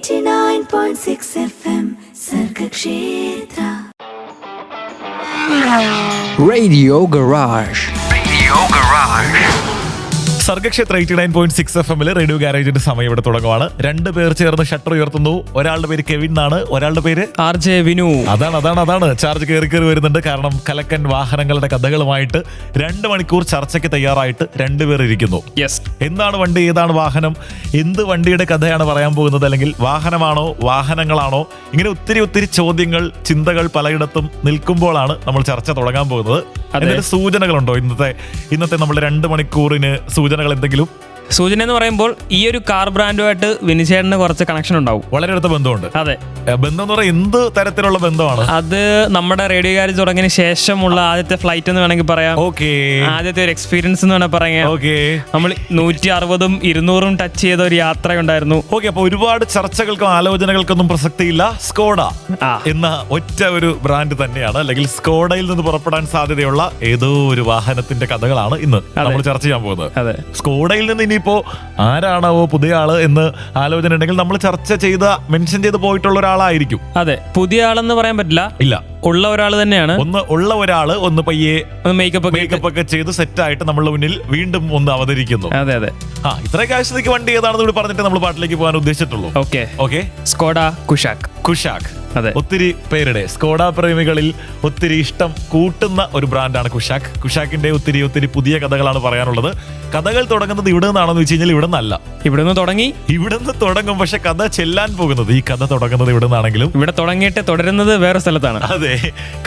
89.6 FM Sargakshetra Radio Garage. Sargakshetra 89.6 FM radio ഗാരേജിന്റെ സമയം ഇവിടെ തുടങ്ങുവാണ്. 2 പേർ ചേർന്ന് ഷട്ടർ ഉയർത്തുന്നു. ഒരാളുടെ പേര് കെവിൻ എന്നാണ്, ഒരാളുടെ പേര് RJ വിനു. അതാണ് ചാർജ് കയറി വരുന്നുണ്ട്. കാരണം കലക്കൻ വാഹനങ്ങളുടെ കഥകളുമായിട്ട് 2 മണിക്കൂർ ചർച്ചയ്ക്ക് തയ്യാറായിട്ട് 2 പേർ ഇരിക്കുന്നു. യെസ്, എന്താണ് വണ്ടി, ഏതാണ് വാഹനം, എന്ത് വണ്ടിയുടെ കഥയാണ് പറയാൻ പോകുന്നത്, അല്ലെങ്കിൽ വാഹനമാണോ വാഹനങ്ങളാണോ, ഇങ്ങനെ ഒത്തിരി ചോദ്യങ്ങൾ, ചിന്തകൾ പലയിടത്തും നിൽക്കുമ്പോഴാണ് നമ്മൾ ചർച്ച തുടങ്ങാൻ പോകുന്നത്. എന്തെങ്കിലും സൂചനകളുണ്ടോ ഇന്നത്തെ നമ്മുടെ 2 മണിക്കൂറിന് സൂചനകൾ എന്തെങ്കിലും? സൂചന എന്ന് പറയുമ്പോൾ ഈ ഒരു കാർ ബ്രാൻഡുമായിട്ട് വിനിചേട്ടന് കുറച്ച് കണക്ഷൻ ഉണ്ടാവും. വളരെ അടുത്ത ബന്ധമുണ്ട്. അതെ, ബന്ധം എന്ന് പറയുന്നത് എന്ത് തരത്തിലുള്ള ബന്ധമാണ്? അത് നമ്മുടെ റേഡിയോ ഗാരേജ് തുടങ്ങിയതിന് ശേഷമുള്ള ആദ്യത്തെ ഫ്ലൈറ്റ് എന്ന് വേണമെങ്കിൽ പറയാം. ഓക്കെ, ആദ്യത്തെ ഒരു എക്സ്പീരിയൻസ് എന്ന് വേണമെങ്കിൽ പറയാം. ഓക്കെ, നമ്മൾ 160ഉം 200ഉം ടച്ച് ചെയ്ത ഒരു യാത്രയുണ്ടായിരുന്നു. ഓക്കെ. അപ്പൊ ഒരുപാട് ചർച്ചകൾക്കും ആലോചനകൾക്കൊന്നും പ്രസക്തിയില്ല. സ്കോഡ എന്ന ഒറ്റ ഒരു ബ്രാൻഡ് തന്നെയാണ്, അല്ലെങ്കിൽ സ്കോഡയിൽ നിന്ന് പുറപ്പെടാൻ സാധ്യതയുള്ള ഏതോ ഒരു വാഹനത്തിന്റെ കഥകളാണ് ഇന്ന് നമ്മൾ ചർച്ച ചെയ്യാൻ പോകുന്നത്. അതെ, സ്കോഡയിൽ നിന്ന് ഇനിയിപ്പോ ആരാണാവോ പുതിയ ആള് എന്ന് ആലോചന ഉണ്ടെങ്കിൽ നമ്മൾ ചർച്ച ചെയ്ത മെൻഷൻ ചെയ്ത് പോയിട്ടുള്ള ഒരാളായിരിക്കും. അതെ, പുതിയ ആളെന്ന് പറയാൻ പറ്റില്ല, ഇല്ല, ഉള്ള ഒരാൾ തന്നെയാണ്. ഉള്ള ഒരാള് ഒന്ന് പയ്യെ മേക്കപ്പ് ഒക്കെ ചെയ്ത് സെറ്റായിട്ട് നമ്മളുടെ മുന്നിൽ വീണ്ടും ഒന്ന് അവതരിക്കുന്നു. അതെ, ഇത്രയൊക്കെ ആവശ്യത്തേക്ക് വണ്ടി ഏതാണെന്ന് കൂടി പറഞ്ഞിട്ട് നമ്മൾ പാട്ടിലേക്ക് പോകാൻ ഉദ്ദേശിച്ചിട്ടുള്ളൂ. Okay, Skoda Kushaq. അതെ, ഒത്തിരി പേരുടെ സ്കോഡ പ്രേമികളിൽ ഒത്തിരി ഇഷ്ടം കൂട്ടുന്ന ഒരു ബ്രാൻഡാണ് കുഷാക്കിന്റെ ഒത്തിരി പുതിയ കഥകളാണ് പറയാനുള്ളത്. കഥകൾ തുടങ്ങുന്നത് ഇവിടെ നിന്നാണെന്ന് വെച്ച് കഴിഞ്ഞാൽ ഇവിടുന്ന് തുടങ്ങും. പക്ഷെ കഥ ചെല്ലാൻ പോകുന്നത്, ഈ കഥ തുടങ്ങുന്നത് ഇവിടെ നിന്നാണെങ്കിലും ഇവിടെ തുടങ്ങിയിട്ട് തുടരുന്നത് വേറെ സ്ഥലത്താണ്. അതെ,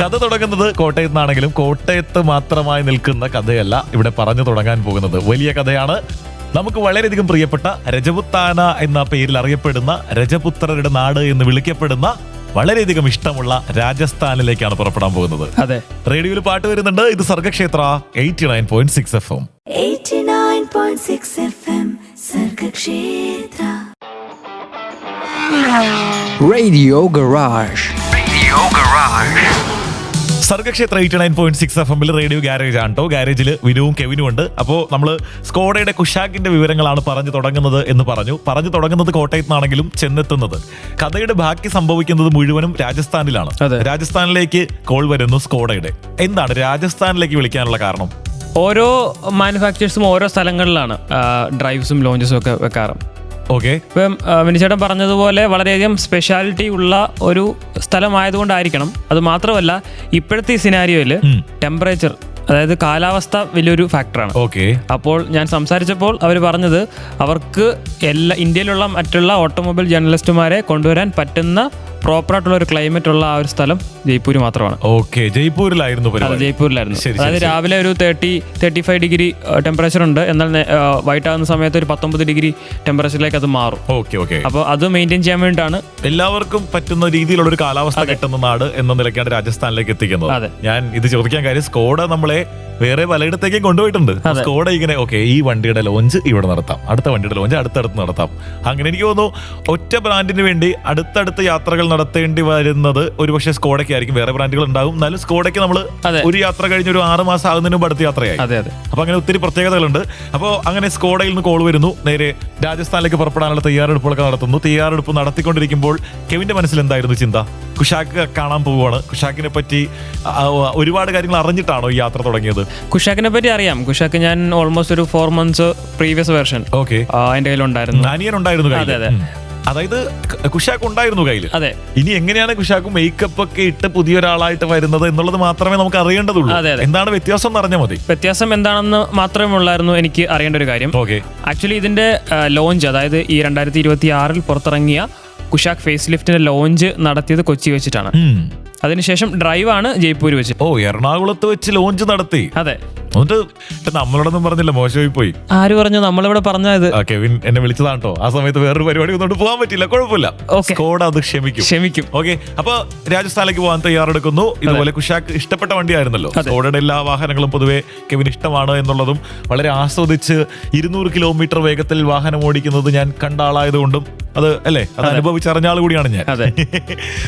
കഥ തുടങ്ങുന്നത് കോട്ടയത്ത് നിന്നാണെങ്കിലും കോട്ടയത്ത് മാത്രമായി നിൽക്കുന്ന കഥയല്ല ഇവിടെ പറഞ്ഞു തുടങ്ങാൻ പോകുന്നത്. വലിയ കഥയാണ്. നമുക്ക് വളരെയധികം പ്രിയപ്പെട്ട രജപുത്താന എന്ന പേരിൽ അറിയപ്പെടുന്ന, രജപുത്രരുടെ നാട് എന്ന് വിളിക്കപ്പെടുന്ന, വളരെയധികം ഇഷ്ടമുള്ള രാജസ്ഥാനിലേക്കാണ് പുറപ്പെടാൻ പോകുന്നത്. അതെ, റേഡിയോയിൽ പാട്ട് വരുന്നുണ്ട്. ഇത് Sargakshetra 89.6 FM. 89.6 FM Sargakshetra Radio Garage. Sargakshetra 89.6 FM radio garage ആണ് കേട്ടോ. ഗാരേജിൽ വിനുവും കെവിനും ഉണ്ട്. അപ്പോൾ നമ്മൾ സ്കോഡയുടെ കുഷാക്കിന്റെ വിവരങ്ങളാണ് പറഞ്ഞു തുടങ്ങുന്നത് എന്ന് പറഞ്ഞു തുടങ്ങുന്നത് കോട്ടയത്ത് നിന്നാണെങ്കിലും ചെന്നെത്തുന്നത്, കഥയുടെ ബാക്കി സംഭവിക്കുന്നത് മുഴുവനും രാജസ്ഥാനിലാണ്. രാജസ്ഥാനിലേക്ക് കോൾ വരുന്നു സ്കോഡയുടെ. എന്താണ് രാജസ്ഥാനിലേക്ക് വിളിക്കാനുള്ള കാരണം? ഓരോ മാനുഫാക്ചേഴ്സും ഓരോ സ്ഥലങ്ങളിലാണ് ഡ്രൈവ്സും ലോഞ്ചസും ഒക്കെ വെക്കാറ്. ഓക്കെ, ഇപ്പം വിനിച്ചേട്ടൻ പറഞ്ഞതുപോലെ വളരെയധികം സ്പെഷ്യാലിറ്റി ഉള്ള ഒരു സ്ഥലമായതുകൊണ്ടായിരിക്കണം. അത് മാത്രമല്ല, ഇപ്പോഴത്തെ ഈ സിനാരിയോയിൽ ടെമ്പറേച്ചർ, അതായത് കാലാവസ്ഥ വലിയൊരു ഫാക്ടറാണ്. ഓക്കെ, അപ്പോൾ ഞാൻ സംസാരിച്ചപ്പോൾ അവർ പറഞ്ഞത് അവർക്ക് ഇന്ത്യയിലുള്ള മറ്റുള്ള ഓട്ടോമൊബൈൽ ജേർണലിസ്റ്റുമാരെ കൊണ്ടുവരാൻ പറ്റുന്ന പ്രോപ്പറായിട്ടുള്ള ഒരു ക്ലൈമറ്റ് ഉള്ള ആ ഒരു സ്ഥലം ജയ്പൂർ മാത്രമാണ്. ഓക്കെ, ജയ്പൂരിലായിരുന്നു. അതായത് രാവിലെ ഒരു 30-35 ഡിഗ്രി ടെമ്പറേച്ചർ ഉണ്ട്, എന്നാൽ വൈകിട്ടാകുന്ന സമയത്ത് ഒരു 19 ഡിഗ്രി ടെമ്പറേച്ചറിലേക്ക് അത് മാറും. അപ്പോൾ അത് മെയിൻറ്റെയിൻ ചെയ്യാൻ വേണ്ടിയിട്ടാണ് എല്ലാവർക്കും പറ്റുന്ന രീതിയിലുള്ള ഒരു കാലാവസ്ഥ കിട്ടുന്ന നാട് എന്ന നിലയ്ക്കാണ് രാജസ്ഥാനിലേക്ക് എത്തിക്കുന്നത്. ഞാൻ ഇത് ചോദിക്കാൻ കാര്യം, സ്കോഡ നമ്മളെ വേറെ പലയിടത്തേക്കും കൊണ്ടുപോയിട്ടുണ്ട്. സ്കോഡ ഇങ്ങനെ ഈ വണ്ടിയുടെ ലോഞ്ച് ഇവിടെ നടത്താം, അടുത്ത വണ്ടിയുടെ ലോഞ്ച് അടുത്തടുത്ത് നടത്താം. അങ്ങനെ എനിക്ക് തോന്നുന്നു ഒറ്റ ബ്രാൻഡിന് വേണ്ടി അടുത്തടുത്ത് യാത്രകൾ നടത്തേണ്ടി വരുന്നത് ഒരുപക്ഷെ സ്കോഡയ്ക്ക് ആയിരിക്കും. വേറെ ബ്രാൻഡുകൾ ഉണ്ടാകും, എന്നാലും സ്കോഡയ്ക്ക് നമ്മൾ ഒരു യാത്ര കഴിഞ്ഞ് ഒരു 6 മാസം ആകുന്നതിന് മുമ്പ് അടുത്ത യാത്രയായി. അപ്പൊ അങ്ങനെ ഒത്തിരി പ്രത്യേകതകളുണ്ട്. അപ്പോൾ അങ്ങനെ സ്കോഡയിൽ നിന്ന് കോൾ വരുന്നു, നേരെ രാജസ്ഥാനിലേക്ക് പുറപ്പെടാനുള്ള തയ്യാറെടുപ്പുകളൊക്കെ നടത്തുന്നു. തയ്യാറെടുപ്പ് നടത്തിക്കൊണ്ടിരിക്കുമ്പോൾ കെവിന്റെ മനസ്സിൽ എന്തായിരുന്നു ചിന്ത? കുഷാക്ക് കാണാൻ പോവുകയാണ്. കുഷാക്കിനെ പറ്റി ഒരുപാട് കാര്യങ്ങൾ അറിഞ്ഞിട്ടാണോ ഈ യാത്ര തുടങ്ങിയത്? കുഷാക്കിനെ പറ്റി അറിയാം. കുഷാക്ക് ഞാൻ ഓൾമോസ്റ്റ് ഒരു 4 months പ്രീവിയസ് വെർഷൻ എന്റെ കയ്യിലുണ്ടായിരുന്നു. അതെ, അതായത് കുഷാക്ക് ഉണ്ടായിരുന്നു കയ്യിൽ. അതെ, ഇനി എങ്ങനെയാണ് കുഷാക്ക് മേക്കപ്പ് ഒക്കെ ഇട്ട് പുതിയൊരാളായിട്ട് വരുന്നത് എന്നുള്ളത് മാത്രമേ നമുക്ക് അറിയേണ്ടതുള്ളൂ. എന്താണ് വ്യത്യാസം എന്ന് അറിഞ്ഞാൽ മതി. വ്യത്യാസം എന്താണെന്ന് മാത്രമേ ഉള്ളായിരുന്നു എനിക്ക് അറിയേണ്ട ഒരു കാര്യം. ആക്ച്വലി ഇതിന്റെ ലോഞ്ച്, അതായത് ഈ 2026 പുറത്തിറങ്ങിയ കുഷാക്ക് ഫേസ് ലിഫ്റ്റിന്റെ ലോഞ്ച് നടത്തിയത് കൊച്ചി വെച്ചിട്ടാണ്. അതിനുശേഷം ഡ്രൈവാണ് ജയ്പൂർ വെച്ച്. എറണാകുളത്ത് വെച്ച് ലോഞ്ച് നടത്തി. അതെ, എന്നിട്ട് നമ്മളോടൊന്നും പറഞ്ഞില്ല, മോശമായി പോയി. ആര് പറഞ്ഞു? നമ്മളിവിടെ പറഞ്ഞത് കെവിൻ എന്നെ വിളിച്ചതാണ് കേട്ടോ. ആ സമയത്ത് വേറൊരു പരിപാടി ഒന്നുകൊണ്ട് പോകാൻ പറ്റില്ല. കുഴപ്പമില്ല, സ്കോഡ അത് ക്ഷമിക്കും. ഓക്കെ, അപ്പൊ രാജസ്ഥാനിലേക്ക് പോകാൻ തയ്യാറെടുക്കുന്നു. ഇതുപോലെ കുഷാക്ക് ഇഷ്ടപ്പെട്ട വണ്ടിയായിരുന്നല്ലോ. സ്കോഡയുടെ എല്ലാ വാഹനങ്ങളും പൊതുവെ കെവിൻ ഇഷ്ടമാണ് എന്നുള്ളതും വളരെ ആസ്വദിച്ച് 200 കിലോമീറ്റർ വേഗത്തിൽ വാഹനം ഓടിക്കുന്നത് ഞാൻ കണ്ട ആളായതുകൊണ്ടും അത് അനുഭവിച്ചറിഞ്ഞ ആൾ കൂടിയാണ് ഞാൻ.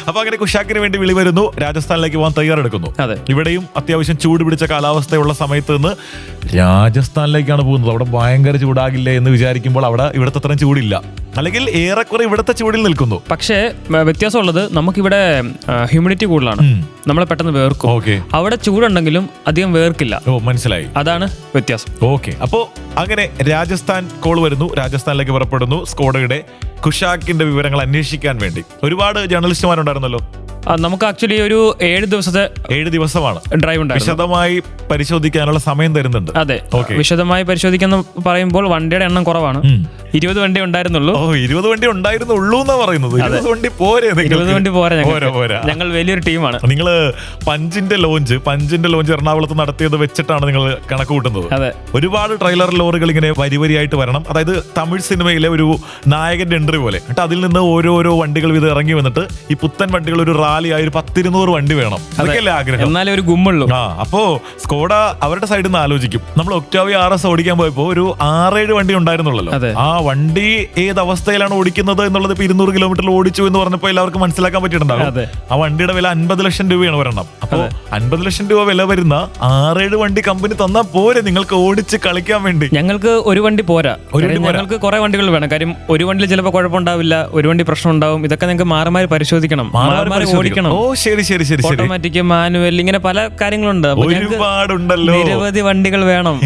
അപ്പൊ അങ്ങനെ കുഷാക്കിന് വേണ്ടി വിളി വരുന്നു. രാജസ്ഥാനിലേക്ക് പോകാൻ തയ്യാറെടുക്കുന്നു. ഇവിടെയും അത്യാവശ്യം ചൂട് പിടിച്ച കാലാവസ്ഥയുള്ള സമയത്ത് സ്ഥലത്ത് നിന്ന് രാജസ്ഥാനിലേക്കാണ് പോകുന്നത്. അവിടെ ഭയങ്കര ചൂടാകില്ലേ എന്ന് വിചാരിക്കുമ്പോൾ അവിടെ ഇവിടുത്തെ അത്രയും ചൂടില്ല, അല്ലെങ്കിൽ ഏറെക്കുറെ ഇവിടുത്തെ ചൂടിൽ നിൽക്കുന്നു. പക്ഷേ വ്യത്യാസമുള്ളത് നമുക്കിവിടെ ഹ്യൂമിഡിറ്റി കൂടുതലാണ്, നമ്മളെ പെട്ടെന്ന് വേർക്കും. അവിടെ ചൂടുണ്ടെങ്കിലും അധികം വേർക്കില്ല. മനസ്സിലായി, അതാണ് വ്യത്യാസം. ഓക്കെ, അപ്പോ അങ്ങനെ രാജസ്ഥാൻ കോൾ വരുന്നു, രാജസ്ഥാനിലേക്ക് പുറപ്പെടുന്നു. സ്കോഡയുടെ കുഷാക്കിന്റെ വിവരങ്ങൾ അന്വേഷിക്കാൻ വേണ്ടി ഒരുപാട് ജേർണലിസ്റ്റുമാരുണ്ടായിരുന്നല്ലോ. നമുക്ക് ആക്ച്വലി ഒരു 7 ദിവസമാണ് ഡ്രൈവ് ഉണ്ടായിരുന്നു. വിശദമായി പരിശോധിക്കാനുള്ള സമയം തരുന്നുണ്ട്. അതെ, വിശദമായി പരിശോധിക്കുന്ന പറയുമ്പോൾ വണ്ടിയുടെ എണ്ണം കുറവാണ്. 20 വണ്ടി ഉണ്ടായിരുന്നുള്ളൂ. 20 വണ്ടി ഉണ്ടായിരുന്നുള്ളൂ എന്നാ പറയുന്നത്. 20 വണ്ടി പോരെ? 20 വണ്ടി പോരാ, ഞങ്ങൾ വലിയൊരു ടീമാണ്. നിങ്ങള് പഞ്ചിന്റെ ലോഞ്ച് എറണാകുളത്ത് നടത്തിയത് വെച്ചിട്ടാണ് നിങ്ങൾ കണക്ക് കൂട്ടുന്നത്. അതെ, ഒരുപാട് ട്രെയിലർ ലോറികൾ ഇങ്ങനെ വരിവരിയായിട്ട് വരണം. അതായത് തമിഴ് സിനിമയിലെ ഒരു നായകന്റെ എൻട്രി പോലെ. എന്നിട്ട് അതിൽ നിന്ന് ഓരോരോ വണ്ടികൾ ഇത് ഇറങ്ങി വന്നിട്ട് ഈ പുത്തൻ വണ്ടികൾ ഒരു റാലിയായി 100-200 വണ്ടി വേണം. അതൊക്കെയല്ലേ ആഗ്രഹം? എന്നാലേ ഒരു ഗുമ്മുള്ളൂ. അപ്പോ സ്കോഡ അവരുടെ സൈഡിൽ നിന്ന് ആലോചിക്കും. നമ്മൾ ഒക്ടാവിയ RS ഓടിക്കാൻ പോയപ്പോ ഒരു 6-7 വണ്ടി ഉണ്ടായിരുന്നുള്ളല്ലോ. ആ വണ്ടി ഏത് അവസ്ഥയിലാണ് ഓടിക്കുന്നത് എന്നുള്ളത് ഇപ്പൊ 200 കിലോമീറ്ററിൽ ഓടിച്ചു എന്ന് പറഞ്ഞപ്പോൾ എല്ലാവർക്കും മനസ്സിലാക്കാൻ പറ്റിയിട്ടുണ്ടാകും. ആ വണ്ടിയുടെ വില 50 ലക്ഷം രൂപയാണ് ഒരെണ്ണം. അപ്പോ 50 ലക്ഷം രൂപ വില വരുന്ന 6-7 വണ്ടി കമ്പനി തന്നാ പോരെ നിങ്ങൾക്ക് ഓടിച്ച് കളിക്കാൻ വേണ്ടി? ഞങ്ങൾക്ക് ഒരു വണ്ടി പോരാ, ഞങ്ങൾക്ക് കുറെ വണ്ടികൾ വേണം. കാര്യം ഒരു വണ്ടിയിൽ ചിലപ്പോൾ കുഴപ്പമുണ്ടാവില്ല, ഒരു വണ്ടി പ്രശ്നം ഉണ്ടാവും. ഇതൊക്കെ നിങ്ങൾക്ക് മാറി മാറി പരിശോധിക്കണം, ഓടിക്കണം. ശരി, ഓട്ടോമാറ്റിക്, മാനുവൽ, ഇങ്ങനെ പല കാര്യങ്ങളുണ്ട്. ഒരുപാടുണ്ടല്ലോ, നിരവധി വണ്ടികൾ വേണം.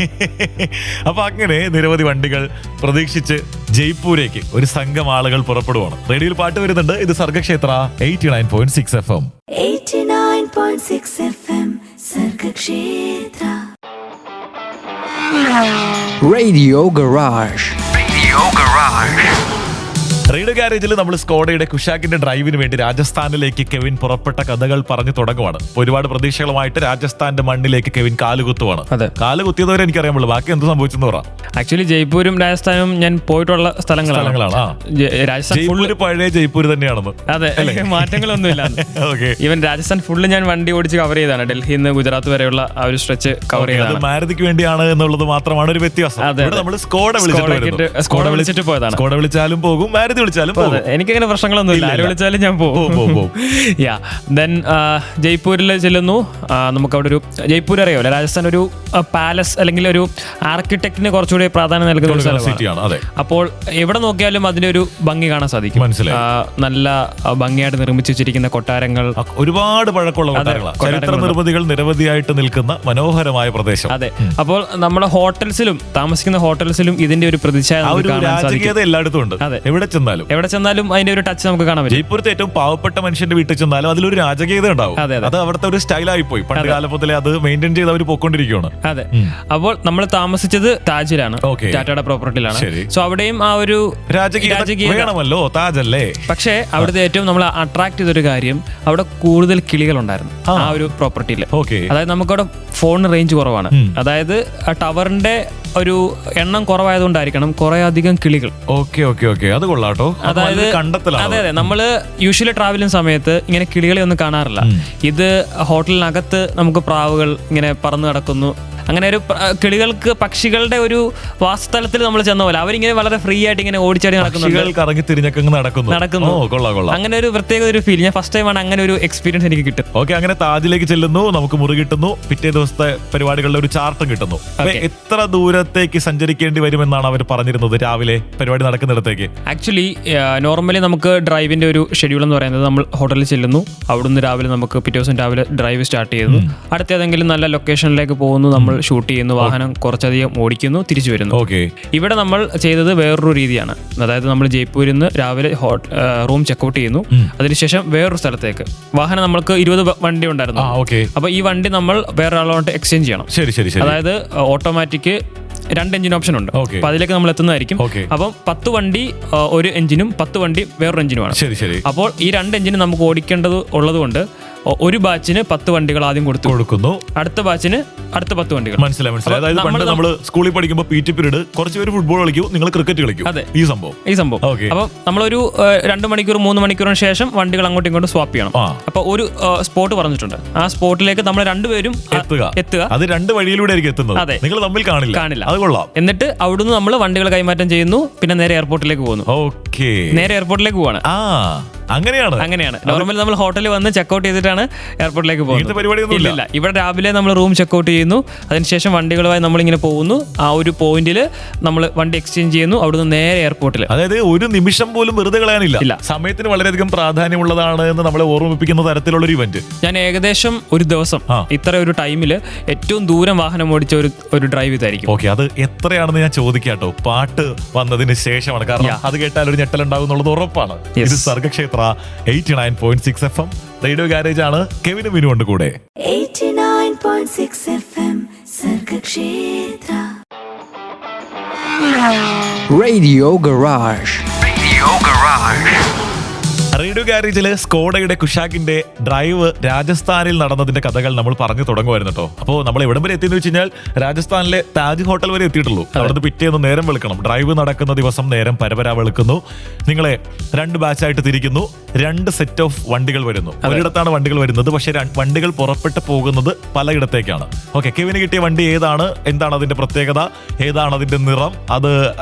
അപ്പൊ അങ്ങനെ നിരവധി വണ്ടികൾ പ്രതീക്ഷിച്ച് ജയ്പൂരേക്ക് ഒരു സംഘം ആളുകൾ പുറപ്പെടുവാണ്. റേഡിയോയിൽ പാട്ട് വരുന്നുണ്ട്. ഇത് Sargakshetra 89.6 FM. 89.6 FM Sargakshetra. Radio Garage. Radio ഗാരേജിൽ നമ്മൾ സ്കോഡയുടെ കുഷാക്കിന്റെ ഡ്രൈവിന് വേണ്ടി രാജസ്ഥാനിലേക്ക് കെവിൻ പുറപ്പെട്ട കഥകൾ പറഞ്ഞു തുടങ്ങുവാണ്. ഒരുപാട് പ്രതീക്ഷകളുമായിട്ട് രാജസ്ഥാന്റെ മണ്ണിലേക്ക് കെവിൻ കാലുകുത്തുവാണ്. കാലുകുത്തിയതുവരെ എനിക്കറിയാമുള്ളൂ, ബാക്കി എന്ത് സംഭവിച്ചെന്ന് പറ. ആക്ച്വലി ജയ്പൂരും രാജസ്ഥാനും ഞാൻ പോയിട്ടുള്ള സ്ഥലങ്ങളാണ്. ജയ്പൂർ പഴയ ജയ്പൂർ തന്നെയാണെന്ന്. അതെ, മാറ്റങ്ങളൊന്നുമില്ല. ഈവൻ രാജസ്ഥാൻ ഫുള്ള് ഞാൻ വണ്ടി ഓടിച്ച് കവർ ചെയ്താണ്. ഡൽഹിയിൽ നിന്ന് ഗുജറാത്ത് വരെയുള്ള ആ ഒരു സ്ട്രെച്ച് കവർ ചെയ്തത് മാരുതിക്ക് വേണ്ടിയാണ് എന്നുള്ളത് മാത്രമാണ് ഒരു വ്യത്യാസം. നമ്മൾ സ്കോഡ വിളിച്ചിട്ട് പോയതാണ്. സ്കോഡ വിളിച്ചാലും പോകും, മാരുതി വിളിച്ചാലും പോകും. എനിക്കങ്ങനെ പ്രശ്നങ്ങളൊന്നുമില്ല, ആര് വിളിച്ചാലും ഞാൻ പോകും. ദെൻ ജയ്പൂരിൽ ചെല്ലുന്നു. നമുക്ക് അവിടെ ഒരു ജയ്പൂർ അറിയാമല്ലോ, രാജസ്ഥാൻ ഒരു പാലസ് അല്ലെങ്കിൽ ഒരു ആർക്കിടെക്റ്റിന് കുറച്ചുകൂടി പ്രാധാന്യം നൽകുന്ന ഒരു സ്ഥലമാണ്. അപ്പോൾ എവിടെ നോക്കിയാലും അതിന്റെ ഒരു ഭംഗി കാണാൻ സാധിക്കും. നല്ല ഭംഗിയായിട്ട് നിർമ്മിച്ചു വെച്ചിരിക്കുന്ന കൊട്ടാരങ്ങൾ, ഒരുപാട് പഴക്കമുള്ള ചരിത്ര നിർമ്മിതികൾ നിരവധിയായിട്ട് നിൽക്കുന്ന മനോഹരമായ പ്രദേശം. അതെ, അപ്പോൾ നമ്മുടെ ഹോട്ടൽസിലും താമസിക്കുന്ന ഹോട്ടൽസിലും ഇതിന്റെ ഒരു പ്രതിച്ഛായ എല്ലായിടത്തും ഉണ്ട്. അതെ, എവിടെ ചെന്നാലും അതിന്റെ ഒരു ടച്ച് നമുക്ക് കാണാൻ പറ്റും. ജയ്പൂരത്തെ ഏറ്റവും പാവപ്പെട്ട മനുഷ്യന്റെ വീട്ടിൽ ചെന്നാലും അതിലൊരു രാജകീയത ഉണ്ടാവും. അത് അവിടുത്തെ ഒരു സ്റ്റൈലായി പോയി. പണ്ട് കാലം മുതലേ അത് മെയിൻറ്റെയിൻ ചെയ്ത് അവർ പോയിക്കൊണ്ടിരിക്കുകയാണ്. അതെ, അപ്പോൾ നമ്മൾ താമസിച്ചത് താജിലാണ്, ടാറ്റയുടെ പ്രോപ്പർട്ടിയിലാണ്. സോ അവിടെയും ആ ഒരു രാജകീയത വേണമല്ലോ, താജല്ലേ. പക്ഷേ അവിടുത്തെ ഏറ്റവും നമ്മൾ അട്രാക്ട് ചെയ്തൊരു കാര്യം, അവിടെ കൂടുതൽ കിളികൾ ഉണ്ടായിരുന്നു ആ ഒരു പ്രോപ്പർട്ടിയിൽ. അതായത് നമുക്കവിടെ ഫോണിന് റേഞ്ച് കുറവാണ്. അതായത് ടവറിന്റെ ഒരു എണ്ണം കുറവായതുകൊണ്ടായിരിക്കണം കുറെ അധികം കിളികൾ. അത് കൊള്ളാട്ടോ. അതായത് അതെ, നമ്മള് യൂഷ്വലി ട്രാവലിംഗ് സമയത്ത് ഇങ്ങനെ കിളികളെ ഒന്നും കാണാറില്ല. ഇത് ഹോട്ടലിനകത്ത് നമുക്ക് പ്രാവുകൾ ഇങ്ങനെ പറന്നു നടക്കുന്നു. അങ്ങനെ ഒരു കിളികൾക്ക്, പക്ഷികളുടെ ഒരു വാസസ്ഥലത്തിൽ നമ്മൾ ചെന്ന പോലെ അവരിങ്ങനെ വളരെ ഫ്രീ ആയിട്ട് ഇങ്ങനെ ഓടിച്ചാടി നടക്കുന്നു. അങ്ങനെ ഒരു പ്രത്യേക ഒരു ഫീൽ. ഞാൻ ഫസ്റ്റ് ടൈമാണ് അങ്ങനെ ഒരു എക്സ്പീരിയൻസ് എനിക്ക് കിട്ടും. അങ്ങനെ താജിലേക്ക് ചെല്ലുന്നു, നമുക്ക് മുറി കിട്ടുന്നു, പിറ്റേ ദിവസത്തെ പരിപാടികളുടെ ഒരു ചാർട്ടും കിട്ടുന്നു. എത്ര ദൂരത്തേക്ക് സഞ്ചരിക്കേണ്ടി വരുമെന്നാണ് അവർ പറഞ്ഞിരുന്നത് രാവിലെ പരിപാടി നടക്കുന്നിടത്തേക്ക്? ആക്ച്വലി നോർമലി നമുക്ക് ഡ്രൈവിന്റെ ഒരു ഷെഡ്യൂൾ എന്ന് പറയുന്നത്, നമ്മൾ ഹോട്ടലിൽ ചെല്ലുന്നു, അവിടുന്ന് രാവിലെ നമുക്ക് പിറ്റേ ദിവസം രാവിലെ ഡ്രൈവ് സ്റ്റാർട്ട് ചെയ്യുന്നു, അടുത്ത ഏതെങ്കിലും നല്ല ലൊക്കേഷനിലേക്ക് പോകുന്നു, നമ്മൾ ഷൂട്ട് ചെയ്യുന്നു, വാഹനം കുറച്ചധികം ഓടിക്കുന്നു, തിരിച്ചു വരുന്നു. ഇവിടെ നമ്മൾ ചെയ്തത് വേറൊരു രീതിയാണ്. അതായത് നമ്മൾ ജയ്പൂരിൽ നിന്ന് രാവിലെ റൂം ചെക്കൗട്ട് ചെയ്യുന്നു, അതിനുശേഷം വേറൊരു സ്ഥലത്തേക്ക് വാഹനം, നമ്മൾക്ക് 20 വണ്ടി ഉണ്ടായിരുന്നു. അപ്പൊ ഈ വണ്ടി നമ്മൾ വേറൊരാളോട്ട് എക്സ്ചേഞ്ച് ചെയ്യണം. അതായത് ഓട്ടോമാറ്റിക് 2 എഞ്ചിൻ ഓപ്ഷൻ ഉണ്ട്. അപ്പൊ അതിലേക്ക് നമ്മൾ എത്തുന്നതായിരിക്കും. അപ്പം 10 വണ്ടി ഒരു എഞ്ചിനും 10 വണ്ടി വേറൊരു എഞ്ചിനുമാണ്. അപ്പോൾ ഈ 2 എഞ്ചിനും നമുക്ക് ഓടിക്കേണ്ടത് ഉള്ളതുകൊണ്ട് ഒരു ബാച്ചിന് 10 വണ്ടികൾ ആദ്യം കൊടുക്കുന്നു, അടുത്ത ബാച്ചിന് അടുത്ത 10 വണ്ടികൾ. മനസ്സിലായി. അതായത് പണ്ട് നമ്മൾ സ്കൂളിൽ പഠിക്കുമ്പോൾ PT പീരീഡ് കുറച്ച് പേര് ഫുട്ബോൾ കളിക്കും, നിങ്ങൾ ക്രിക്കറ്റ് കളിക്കും. അതെ, ഈ സംഭവം. അപ്പം നമ്മളൊരു 2 മണിക്കൂർ 3 മണിക്കൂറിന് ശേഷം വണ്ടികൾ അങ്ങോട്ടും ഇങ്ങോട്ടും സ്വാപ്പ് ചെയ്യണം. അപ്പൊ ഒരു സ്പോട്ട് പറഞ്ഞിട്ടുണ്ട്, ആ സ്പോട്ടിലേക്ക് നമ്മൾ രണ്ടുപേരും എത്തുക. അത് 2 വഴിയിലൂടെ ആയിരിക്കും എത്തുന്നത്. നിങ്ങൾ തമ്മിൽ കാണില്ല. അത് കൊള്ളാം. എന്നിട്ട് അവിടുന്ന് നമ്മൾ വണ്ടികൾ കൈമാറ്റം ചെയ്യുന്നു, പിന്നെ നേരെ എയർപോർട്ടിലേക്ക് പോകുന്നു. നേരെ എയർപോർട്ടിലേക്ക് പോവാണ്. അങ്ങനെയാണ്. നോർമലി നമ്മൾ ഹോട്ടലിൽ വന്ന് ചെക്കൗട്ട് ചെയ്തിട്ടാണ് എയർപോർട്ടിലേക്ക് പോകുന്നത്. പരിപാടിയൊന്നുമില്ല. ഇവിടെ രാവിലെ നമ്മൾ റൂം ചെക്കൗട്ട് ചെയ്യുന്നു, അതിനുശേഷം വണ്ടികളുമായി നമ്മളിങ്ങനെ പോകുന്നു, ആ ഒരു പോയിന്റിൽ നമ്മൾ വണ്ടി എക്സ്ചേഞ്ച് ചെയ്യുന്നു, അവിടുന്ന് നേരെ എയർപോർട്ടിൽ. അതായത് ഒരു നിമിഷം പോലും വെറുതെ കളയാനില്ല. സമയത്തിന് വളരെയധികം പ്രാധാന്യമുള്ളതാണ് എന്ന് നമ്മളെ ഓർമ്മിപ്പിക്കുന്ന തരത്തിലുള്ള ഒരു ഇവന്റ്. ഞാൻ ഏകദേശം ഒരു ദിവസം ഇത്ര ഒരു ടൈമിൽ ഏറ്റവും ദൂരം വാഹനം ഓടിച്ച ഒരു ഡ്രൈവ് ഇതായിരിക്കും. ഓക്കെ, അത് എത്രയാണെന്ന് ഞാൻ ചോദിക്കാട്ടോ. പാട്ട് വന്നതിന് ശേഷമാണ്, കാരണം അത് കേട്ടാൽ ഒരു ഞെട്ടലുണ്ടാകും എന്നുള്ളത് ഉറപ്പാണ്. ഇത് സർഗക്ഷേത്ര 89.6 FM റേഡിയോ ഗാരേജ് ആണ്. കെവിനും വിനുണ്ട് കൂടെ. 89.6 FM Sargakshetra Radio Garage. Radio ഗാരേജില് സ്കോഡയുടെ കുഷാക്കിന്റെ ഡ്രൈവ് രാജസ്ഥാനിൽ നടന്നതിന്റെ കഥകൾ നമ്മൾ പറഞ്ഞു തുടങ്ങുമായിരുന്നു കേട്ടോ. അപ്പോൾ നമ്മൾ എവിടം വരെ എത്തിയെന്ന് വെച്ച് കഴിഞ്ഞാൽ രാജസ്ഥാനിലെ താജ് ഹോട്ടൽ വരെ എത്തിയിട്ടുള്ളൂ. അവിടുന്ന് പിറ്റേന്ന് നേരം വെളുക്കണം. ഡ്രൈവ് നടക്കുന്ന ദിവസം നേരം പരപരാ വെളുക്കുന്നു. നിങ്ങളെ 2 ബാച്ചായിട്ട് തിരിക്കുന്നു. 2 സെറ്റ് ഓഫ് വണ്ടികൾ വരുന്നു. ഒരിടത്താണ് വണ്ടികൾ വരുന്നത്, പക്ഷെ വണ്ടികൾ പുറപ്പെട്ട് പോകുന്നത് പലയിടത്തേക്കാണ്. ഓക്കെ, കെവിന് കിട്ടിയ വണ്ടി ഏതാണ്, എന്താണ് അതിന്റെ പ്രത്യേകത, ഏതാണ് അതിന്റെ നിറം, അത്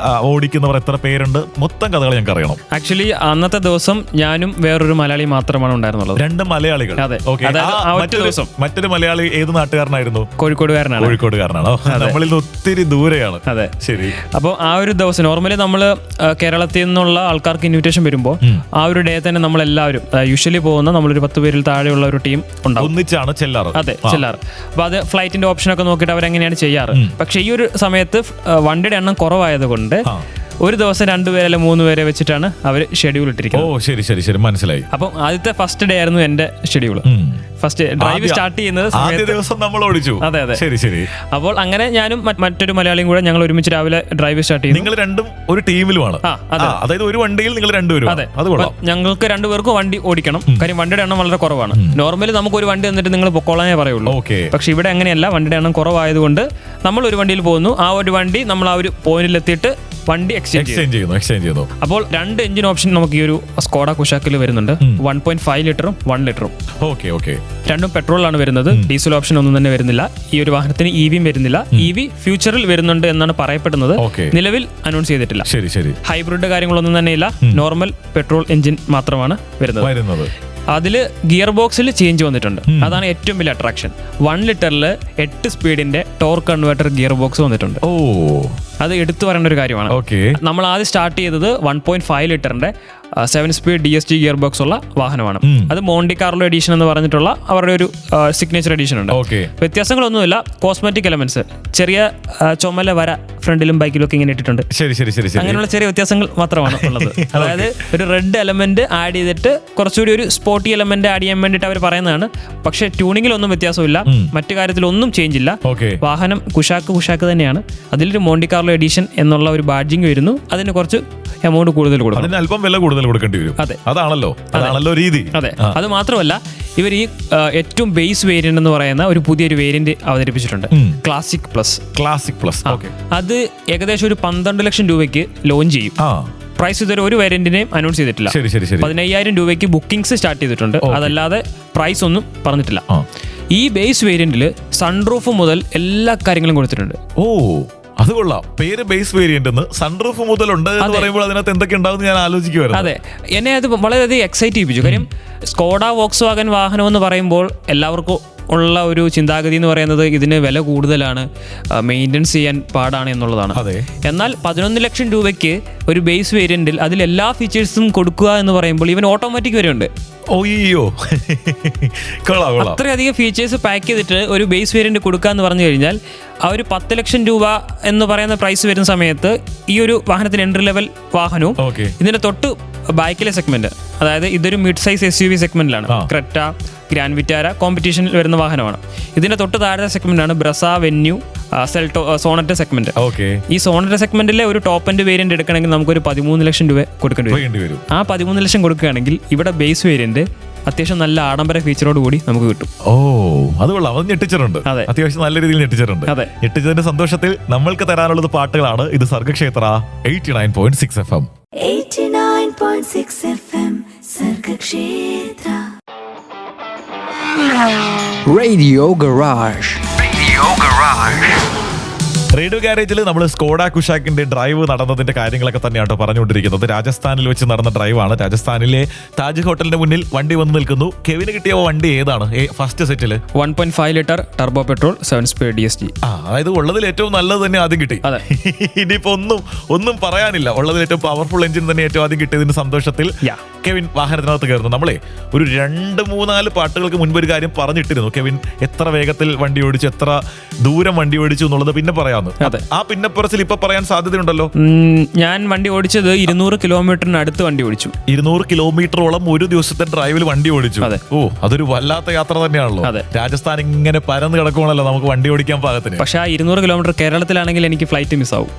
ഓടിക്കുന്നവർ എത്ര പേരുണ്ട്, മൊത്തം കഥകൾ ഞങ്ങൾക്ക് അറിയണം. ആക്ച്വലി അന്നത്തെ ദിവസം ഞാനും വേറൊരു മലയാളി മാത്രമാണ് ഉണ്ടായിരുന്നുള്ളത്. 2 മലയാളികൾ. മറ്റൊരു മലയാളി ഏത് നാട്ടുകാരനായിരുന്നു? കോഴിക്കോടുകാരനാണോ? നമ്മളിൽ നിന്ന് ഒത്തിരി ദൂരെയാണ്. അതെ, ശരി. അപ്പോൾ ആ ഒരു ദിവസം നോർമലി നമ്മൾ കേരളത്തിൽ നിന്നുള്ള ആൾക്കാർക്ക് ഇൻവിറ്റേഷൻ വരുമ്പോൾ ആ ഒരു ഡേ തന്നെ നമ്മളെല്ലാവരും യൂഷ്വലി പോകുന്ന നമ്മളൊരു 10 പേരിൽ താഴെയുള്ള ഒരു ടീം ഉണ്ടാവും. ഒന്നിച്ചാണ് ചെല്ലാറ്. അതെ, ചെല്ലാറ്. അപ്പൊ അത് ഫ്ലൈറ്റിന്റെ ഓപ്ഷനൊക്കെ നോക്കിയിട്ട് അവരെങ്ങനെയാണ് ചെയ്യാറ്. പക്ഷെ ഈ ഒരു സമയത്ത് വണ്ടിയുടെ എണ്ണം കുറവായത് കൊണ്ട് ഒരു ദിവസം 2 പേരെ അല്ലെങ്കിൽ 3 പേരെ വെച്ചിട്ടാണ് അവർ ഷെഡ്യൂൾ ഇട്ടിരിക്കുന്നത്. ഓ, ശരി ശരി ശരി, മനസ്സിലായി. അപ്പം ആദ്യത്തെ ഫസ്റ്റ് ഡേ ആയിരുന്നു എന്റെ ഷെഡ്യൂൾ. ഫസ്റ്റ് ഡ്രൈവ് സ്റ്റാർട്ട് ചെയ്യുന്നത് ദിവസം നമ്മൾ ഓടിച്ചു. അതെ അതെ, ശരി ശരി. അപ്പോൾ അങ്ങനെ ഞാനും മറ്റൊരു മലയാളിയും കൂടെ ഞങ്ങൾ ഒരുമിച്ച് രാവിലെ ഡ്രൈവ് സ്റ്റാർട്ട് ചെയ്തു. നിങ്ങൾ രണ്ടും ഒരു ടീമിലുമാണ്, അതായത് ഒരു വണ്ടിയിൽ നിങ്ങൾ രണ്ടുപേരും. അതെ, ഞങ്ങൾക്ക് 2 പേർക്കും വണ്ടി ഓടിക്കണം. കാര്യം വണ്ടിയുടെ എണ്ണം വളരെ കുറവാണ്. നോർമലി നമുക്ക് ഒരു വണ്ടി എന്നിട്ട് നിങ്ങൾ പൊക്കോളാനേ പറയുള്ളൂ. പക്ഷെ ഇവിടെ അങ്ങനെയല്ല, വണ്ടിയുടെ എണ്ണം കുറവായതുകൊണ്ട് നമ്മൾ ഒരു വണ്ടിയിൽ പോകുന്നു. ആ ഒരു വണ്ടി നമ്മൾ ആ ഒരു പോയിന്റിൽ എത്തിയിട്ട് വണ്ടി എക്സ്ചേഞ്ച് ചെയ്യുന്നു. അപ്പോൾ 2 എഞ്ചിൻ ഓപ്ഷൻ നമുക്ക് ഈ ഒരു സ്കോഡ കുഷാക്കിൽ വരുന്നുണ്ട്. 1.5 ലിറ്ററും 1 ലിറ്ററും. രണ്ടും പെട്രോളാണ് വരുന്നത്. ഡീസൽ ഓപ്ഷൻ ഒന്നും തന്നെ വരുന്നില്ല. ഈ ഒരു വാഹനത്തിന് ഇവിയും വരുന്നില്ല. ഇവി ഫ്യൂച്ചറിൽ വരുന്നുണ്ട് എന്നാണ് പറയപ്പെടുന്നത്. നിലവിൽ അനൗൺസ് ചെയ്തിട്ടില്ല. ഹൈബ്രിഡ് കാര്യങ്ങളൊന്നും തന്നെ ഇല്ല. നോർമൽ പെട്രോൾ എഞ്ചിൻ മാത്രമാണ് വരുന്നത്. അതിൽ ഗിയർ ബോക്സിൽ ചേഞ്ച് വന്നിട്ടുണ്ട്. അതാണ് ഏറ്റവും വലിയ അട്രാക്ഷൻ. 1 ലിറ്ററിൽ 8 സ്പീഡിന്റെ ടോർക്ക് കൺവേർട്ടർ ഗിയർ ബോക്സ് വന്നിട്ടുണ്ട്. അത് എടുത്തു പറയേണ്ട ഒരു കാര്യമാണ്. നമ്മൾ ആദ്യം സ്റ്റാർട്ട് ചെയ്തത് 1.5 ലിറ്ററിന്റെ 7 സ്പീഡ് DSG ഗിയർ ബോക്സ് ഉള്ള വാഹനമാണ്. അത് മോണ്ടി കാർലോ എഡീഷൻ എന്ന് പറഞ്ഞിട്ടുള്ള അവരുടെ ഒരു സിഗ്നേച്ചർ എഡീഷൻ ഉണ്ട്. വ്യത്യാസങ്ങളൊന്നുമില്ല. കോസ്മെറ്റിക് എലമെന്റ്സ്, ചെറിയ ചുമല വര ഫ്രണ്ടിലും ബൈക്കിലും ഒക്കെ ഇങ്ങനെ ഇട്ടിട്ടുണ്ട്. അങ്ങനെയുള്ള ചെറിയ വ്യത്യാസങ്ങൾ മാത്രമാണ് ഉള്ളത്. അതായത് ഒരു റെഡ് എലമെന്റ് ആഡ് ചെയ്തിട്ട് കുറച്ചുകൂടി ഒരു സ്പോർട്ടി എലമെന്റ് ആഡ് ചെയ്യാൻ വേണ്ടിയിട്ട് അവർ പറയുന്നതാണ്. പക്ഷെ ട്യൂണിങ്ങിലൊന്നും വ്യത്യാസമില്ല, മറ്റു കാര്യത്തിലൊന്നും ചേഞ്ച് ഇല്ല. വാഹനം കുഷാക്ക് തന്നെയാണ്. അതിലൊരു മോണ്ടി കാർലോ എഡീഷൻ എന്നുള്ള ഒരു ബാഡ്ജിങ് വരുന്നു. അതിന് കുറച്ച് എമൗണ്ട് കൂടുതൽ കൊടുക്കും, അതിന് അല്പം വില കൂടുതൽ കൊടുക്കേണ്ടി വരും. അതാണല്ലോ രീതി. അതെ, അത് മാത്രമല്ല ഇവർ ഈ ഏറ്റവും ബേസ് വേരിയന്റ് എന്ന് പറയുന്ന ഒരു പുതിയൊരു വേരിയന്റ് അവതരിപ്പിച്ചിട്ടുണ്ട്, ക്ലാസിക് പ്ലസ്. അത് ഏകദേശം ഒരു 12 ലക്ഷം രൂപയ്ക്ക് ലോഞ്ച് ചെയ്യും. പ്രൈസ് ഇതുവരെ ഒരു വേരിയന്റിനെയും അനൗൺസ് ചെയ്തിട്ടില്ല. 15,000 രൂപയ്ക്ക് ബുക്കിംഗ്സ് സ്റ്റാർട്ട് ചെയ്തിട്ടുണ്ട്. അതല്ലാതെ പ്രൈസ് ഒന്നും പറഞ്ഞിട്ടില്ല. ഈ ബേസ് വേരിയന്റിൽ സൺറൂഫ് മുതൽ എല്ലാ കാര്യങ്ങളും കൊടുത്തിട്ടുണ്ട്. അത് കൊള്ളാം. പേര് ബേസ് വേരിയന്റ് എന്ന്, സൺറൂഫ് മുതലുണ്ട് എന്ന് പറയുമ്പോൾ അതിനകത്ത് എന്തൊക്കെ ഉണ്ടാവും ഞാൻ ആലോചിക്കുവായിരുന്നു. അതെ, എന്നെ അത് വളരെയധികം എക്സൈറ്റ് ചെയ്യിപ്പിച്ചു. കാര്യം സ്കോഡ വോക്സ്വാഗൻ വാഹനം എന്ന് പറയുമ്പോൾ എല്ലാവർക്കും ഉള്ള ഒരു ചിന്താഗതി എന്ന് പറയുന്നത് ഇതിന് വില കൂടുതലാണ്, മെയിൻ്റെനൻസ് ചെയ്യാൻ പാടാണ് എന്നുള്ളതാണ്. എന്നാൽ 11 ലക്ഷം രൂപയ്ക്ക് ഒരു ബേസ് വേരിയന്റിൽ അതിലെല്ലാ ഫീച്ചേഴ്സും കൊടുക്കുക എന്ന് പറയുമ്പോൾ ഇവൻ ഓട്ടോമാറ്റിക് വരെയുണ്ട്. അത്രയധികം ഫീച്ചേഴ്സ് പാക്ക് ചെയ്തിട്ട് ഒരു ബേസ് വേരിയന്റ് കൊടുക്കുക എന്ന് പറഞ്ഞു കഴിഞ്ഞാൽ ആ ഒരു 10 ലക്ഷം രൂപ എന്ന് പറയുന്ന പ്രൈസ് വരുന്ന സമയത്ത് ഈ ഒരു വാഹനത്തിന് എൻട്രി ലെവൽ വാഹനവും ഇതിന്റെ തൊട്ട് ബാക്കിലെ സെഗ്മെന്റ്, അതായത് ഇതൊരു മിഡ് സൈസ് SUV സെഗ്മെന്റിലാണ്. ക്രെറ്റ, ഗ്രാൻഡ് വിറ്റാര കോമ്പറ്റീഷനിൽ വരുന്ന വാഹനമാണ്. ഇതിന്റെ തൊട്ട് താഴത്തെ സെഗ്മെന്റാണ് Brezza, Venue, Seltos, Sonet segment. ഈ സോണറ്റ് സെഗ്മെന്റിലെ ഒരു ടോപ്പ് എൻഡ് വേരിയന്റ് എടുക്കണമെങ്കിൽ നമുക്കൊരു 13 ലക്ഷം രൂപ കൊടുക്കേണ്ടി വരും. ആ 13 ലക്ഷം കൊടുക്കുകയാണെങ്കിൽ ഇവിടെ ബേസ് വേരിയന്റ് അത്യാവശ്യം നല്ല ആഡംബര ഫീച്ചറോട് കൂടി നമുക്ക് കിട്ടും. അത് കൊള്ളാം. അത് ഞെട്ടിച്ചിട്ടുണ്ട്, അത്യാവശ്യം നല്ല രീതിയിൽ ഞെട്ടിച്ചിട്ടുണ്ട്. ഞെട്ടിച്ചതിന്റെ സന്തോഷത്തിൽ നമ്മൾക്ക് തരാനുള്ളത് പാട്ടുകളാണ്. ഇത് Sargakshetra 89.6 FM. 89.6 FM Sargakshetra. Radio Garage. Radio ഗാരേജിൽ നമ്മൾ സ്കോഡ കുഷാക്കിന്റെ ഡ്രൈവ് നടന്നതിന്റെ കാര്യങ്ങളൊക്കെ തന്നെയാണ് പറഞ്ഞുകൊണ്ടിരിക്കുന്നത്. രാജസ്ഥാനിൽ വെച്ച് നടന്ന ഡ്രൈവാണ്. രാജസ്ഥാനിലെ താജ് ഹോട്ടലിന്റെ മുന്നിൽ വണ്ടി വന്ന് നിൽക്കുന്നു. കെവിന് കിട്ടിയ വണ്ടി ഏതാണ് ഫസ്റ്റ് സെറ്റില്? 1.5 litre turbo petrol 7 speed DSG. അതായത് ഉള്ളതിൽ ഏറ്റവും നല്ലത് തന്നെ ആദ്യം കിട്ടി. ഇനിയിപ്പോ ഒന്നും പറയാനില്ല. ഉള്ളതിൽ ഏറ്റവും പവർഫുൾ എഞ്ചിൻ തന്നെ ഏറ്റവും ആദ്യം കിട്ടിയതിന്റെ സന്തോഷത്തിൽ കെവിൻ വാഹനത്തിനകത്ത് കയറുന്നു. നമ്മളെ ഒരു 2-3-4 പാട്ടുകൾക്ക് മുൻപ് ഒരു കാര്യം പറഞ്ഞിട്ടിരുന്നു. കെവിൻ എത്ര വേഗത്തിൽ വണ്ടി ഓടിച്ചു, എത്ര ദൂരം വണ്ടി ഓടിച്ചു എന്നുള്ളത് പിന്നെ പറയാമെന്ന്. ആ പിന്നെ പറച്ചിൽ ഇപ്പൊ പറയാൻ സാധ്യതയുണ്ടല്ലോ. ഞാൻ വണ്ടി ഓടിച്ചത് 200 കിലോമീറ്ററിന് അടുത്ത് വണ്ടി ഓടിച്ചു. 200 കിലോമീറ്ററോളം ഒരു ദിവസത്തെ ഡ്രൈവിൽ വണ്ടി ഓടിച്ചു. അതൊരു വല്ലാത്ത യാത്ര തന്നെയാണല്ലോ. രാജസ്ഥാൻ ഇങ്ങനെ പരന്ന് കിടക്കുവാണല്ലോ നമുക്ക് വണ്ടി ഓടിക്കാൻ പാകത്തിന്. പക്ഷെ ആ 200 കിലോമീറ്റർ കേരളത്തിലാണെങ്കിൽ എനിക്ക് ഫ്ലൈറ്റ് മിസ്സാവും.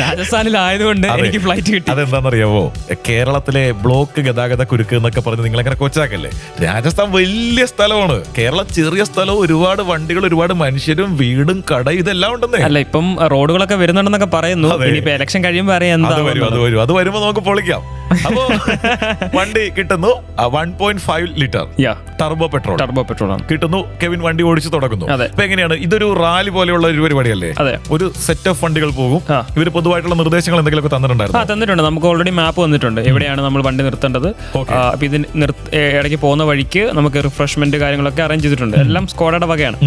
രാജസ്ഥാനിലായതുകൊണ്ട് എനിക്ക് ഫ്ലൈറ്റ് കിട്ടി. അതെന്താണെന്നറിയാവോ? കേരളത്തിലെ ബ്ലോക്ക് ഗതാഗത കുരുക്ക് എന്നൊക്കെ പറഞ്ഞ് നിങ്ങളെങ്ങനെ കൊച്ചാക്കല്ലേ. രാജസ്ഥാൻ വലിയ സ്ഥലമാണ്. കേരളം ചെറിയ സ്ഥലവും ഒരുപാട് വണ്ടികൾ, ഒരുപാട് മനുഷ്യരും, വീടും, കടയും ഇതെല്ലാം ഉണ്ടെന്നേ. അല്ല, ഇപ്പം റോഡുകളൊക്കെ വരുന്നുണ്ടെന്നൊക്കെ പറയുന്നു. ഇനിയിപ്പോ ഇലക്ഷൻ കഴിയുമ്പോൾ അറിയാം. അത് വരുമ്പോ നമുക്ക് പൊളിക്കാം. അപ്പോ വണ്ടി കിട്ടുന്നു 1.5 ലിറ്റർ ടർബോ പെട്രോൾ ആണ് കിട്ടുന്നു. കെവിൻ വണ്ടി ഓടിച്ചു തുടങ്ങുന്നു. അപ്പൊ എങ്ങനെയാണ് ഇതൊരു റാലി പോലെയുള്ള ഒരു പരിപാടിയല്ലേ? ഒരു സെറ്റ് ഓഫ് വണ്ടികൾ പോകും. ഇവര് പൊതുവായിട്ടുള്ള നിർദ്ദേശങ്ങൾ എന്തെങ്കിലുമൊക്കെ തന്നിട്ടുണ്ട്. നമുക്ക് ഓൾറെഡി മാപ്പ് വന്നിട്ടുണ്ട്. എവിടെയാണ് നമ്മൾ വണ്ടി നിർത്തേണ്ടത്. അപ്പൊ ഇത് ഇടയ്ക്ക് പോകുന്ന വഴിക്ക് നമുക്ക് റിഫ്രഷ്മെന്റ് കാര്യങ്ങളൊക്കെ അറേഞ്ച് ചെയ്തിട്ടുണ്ട്. എല്ലാം സ്കോഡയുടെ വകയാണ്.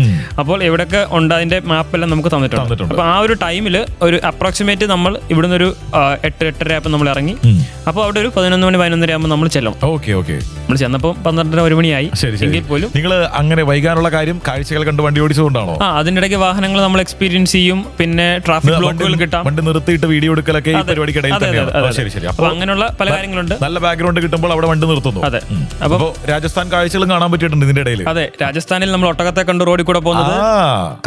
അപ്പോൾ എവിടെയൊക്കെ ഉണ്ട് അതിന്റെ മാപ്പെല്ലാം നമുക്ക് തന്നിട്ടുണ്ട്. അപ്പൊ ആ ഒരു ടൈമില് ഒരു അപ്രോക്സിമേറ്റ് നമ്മൾ ഇവിടുന്ന് ഒരു 8-8:30 ആയപ്പോൾ നമ്മൾ ഇറങ്ങി. അപ്പോൾ അവിടെ ഒരു 11 മണി 11:30 ആകുമ്പോൾ നമ്മൾ ചെല്ലണം. നമ്മൾ ചെന്നപ്പോൾ 12:30 1 മണിയായി. എങ്കിൽ പോലും നിങ്ങൾ അങ്ങനെ വൈകാനുള്ള കാര്യം കാഴ്ചകൾ കണ്ട് വണ്ടി ഓടിച്ചുകൊണ്ടാണോ? അതിന്റെ ഇടയ്ക്ക് വാഹനങ്ങൾ നമ്മൾ എക്സ്പീരിയൻസ് ചെയ്യും. പിന്നെ ട്രാഫിക് ബ്ലോക്കുകൾ കിട്ടാം. വണ്ടി നിർത്തിയിട്ട് വീഡിയോ എടുക്കലൊക്കെ ഈ പരിപാടിക്കിടയിൽ അപ്പൊ അങ്ങനെയുള്ള പല കാര്യങ്ങളുണ്ട്. നല്ല ബാക്ക്ഗ്രൗണ്ട് കിട്ടുമ്പോൾ അവിടെ വണ്ടി നിർത്തുന്നു. അതെ. അപ്പൊ രാജസ്ഥാൻ കാഴ്ചകളും കാണാൻ പറ്റിയിട്ടുണ്ട് ഇതിന്റെ ഇടയിൽ. അതെ, രാജസ്ഥാനിൽ നമ്മൾ ഒട്ടകത്തെ കണ്ടു, റോഡിൽ കൂടെ പോകുന്നത്,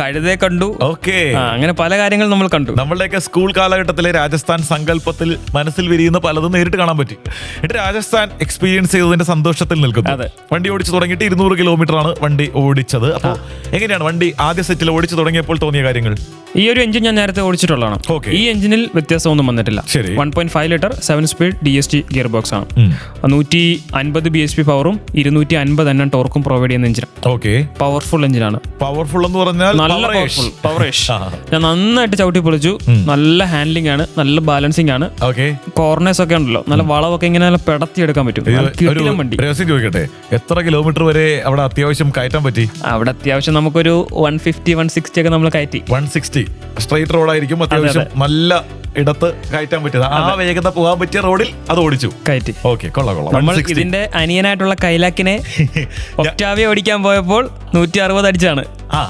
കഴുതയെ കണ്ടു. അങ്ങനെ പല കാര്യങ്ങൾ നമ്മൾ കണ്ടു. നമ്മളുടെയൊക്കെ സ്കൂൾ കാലഘട്ടത്തിലെ രാജസ്ഥാൻ സങ്കല്പത്തിൽ മനസ്സിൽ വിരിയുന്ന പലതും നേരിട്ട് കാണാൻ പറ്റി. എന്നിട്ട് രാജസ്ഥാൻ എക്സ്പീരിയൻസ് ചെയ്തതിന്റെ സന്തോഷത്തിൽ നിൽക്കുന്നു. വണ്ടി ഓടിച്ചു തുടങ്ങിയിട്ട് 200 കിലോമീറ്റർ ആണ് വണ്ടി ഓടിച്ചത്. അപ്പൊ എങ്ങനെയാണ് വണ്ടി ആദ്യ സെറ്റിൽ ഓടിച്ചു തുടങ്ങിയപ്പോൾ തോന്നിയ കാര്യങ്ങൾ? ഈ ഒരു എഞ്ചിൻ ഞാൻ നേരത്തെ ഓടിച്ചിട്ടുള്ളതാണ്. ഈ എഞ്ചിനിൽ വ്യത്യാസമൊന്നും വന്നിട്ടില്ല. 1.5 litre 7 speed DSG gear box ആണ്. 150 bhp പവറും 250 Nm ടോർക്കും പ്രൊവൈഡ് ചെയ്യുന്ന എഞ്ചിൻ. പവർഫുൾ എഞ്ചിനാണ്. പവർഫുൾ എന്ന് പറഞ്ഞാൽ നല്ല പവറേഷ്. ഞാൻ നന്നായിട്ട് ചവിട്ടി പൊളിച്ചു. നല്ല ഹാൻഡ്ലിംഗ് ആണ്, നല്ല ബാലൻസിംഗ് ആണ്. കോർണേഴ്സ് ഒക്കെ ഉണ്ടല്ലോ, നല്ല വളവൊക്കെ ഇങ്ങനെ നല്ല പെടത്തിയെടുക്കാൻ പറ്റും. വണ്ടി ചോദിക്കട്ടെ, എത്ര കിലോമീറ്റർ വരെ അവിടെ അത്യാവശ്യം കയറ്റാൻ പറ്റി? അവിടെ അത്യാവശ്യം നമുക്കൊരു 150-160 ഒക്കെ നമ്മൾ കയറ്റി. 160 സ്ട്രൈറ്റ് റോഡായിരിക്കും. അത്യാവശ്യം നല്ല ഇടത്ത് കയറ്റാൻ പറ്റിയത്. ആ വേഗത പോകാൻ പറ്റിയ റോഡിൽ അത് ഓടിച്ചു കയറ്റി. കൊള്ളാം. നമ്മൾ ഇതിന്റെ അനിയനായിട്ടുള്ള കൈലാക്കിനെ ഒക്ടാവിയ ഓടിക്കാൻ പോയപ്പോൾ 160 അടിച്ചാണ്.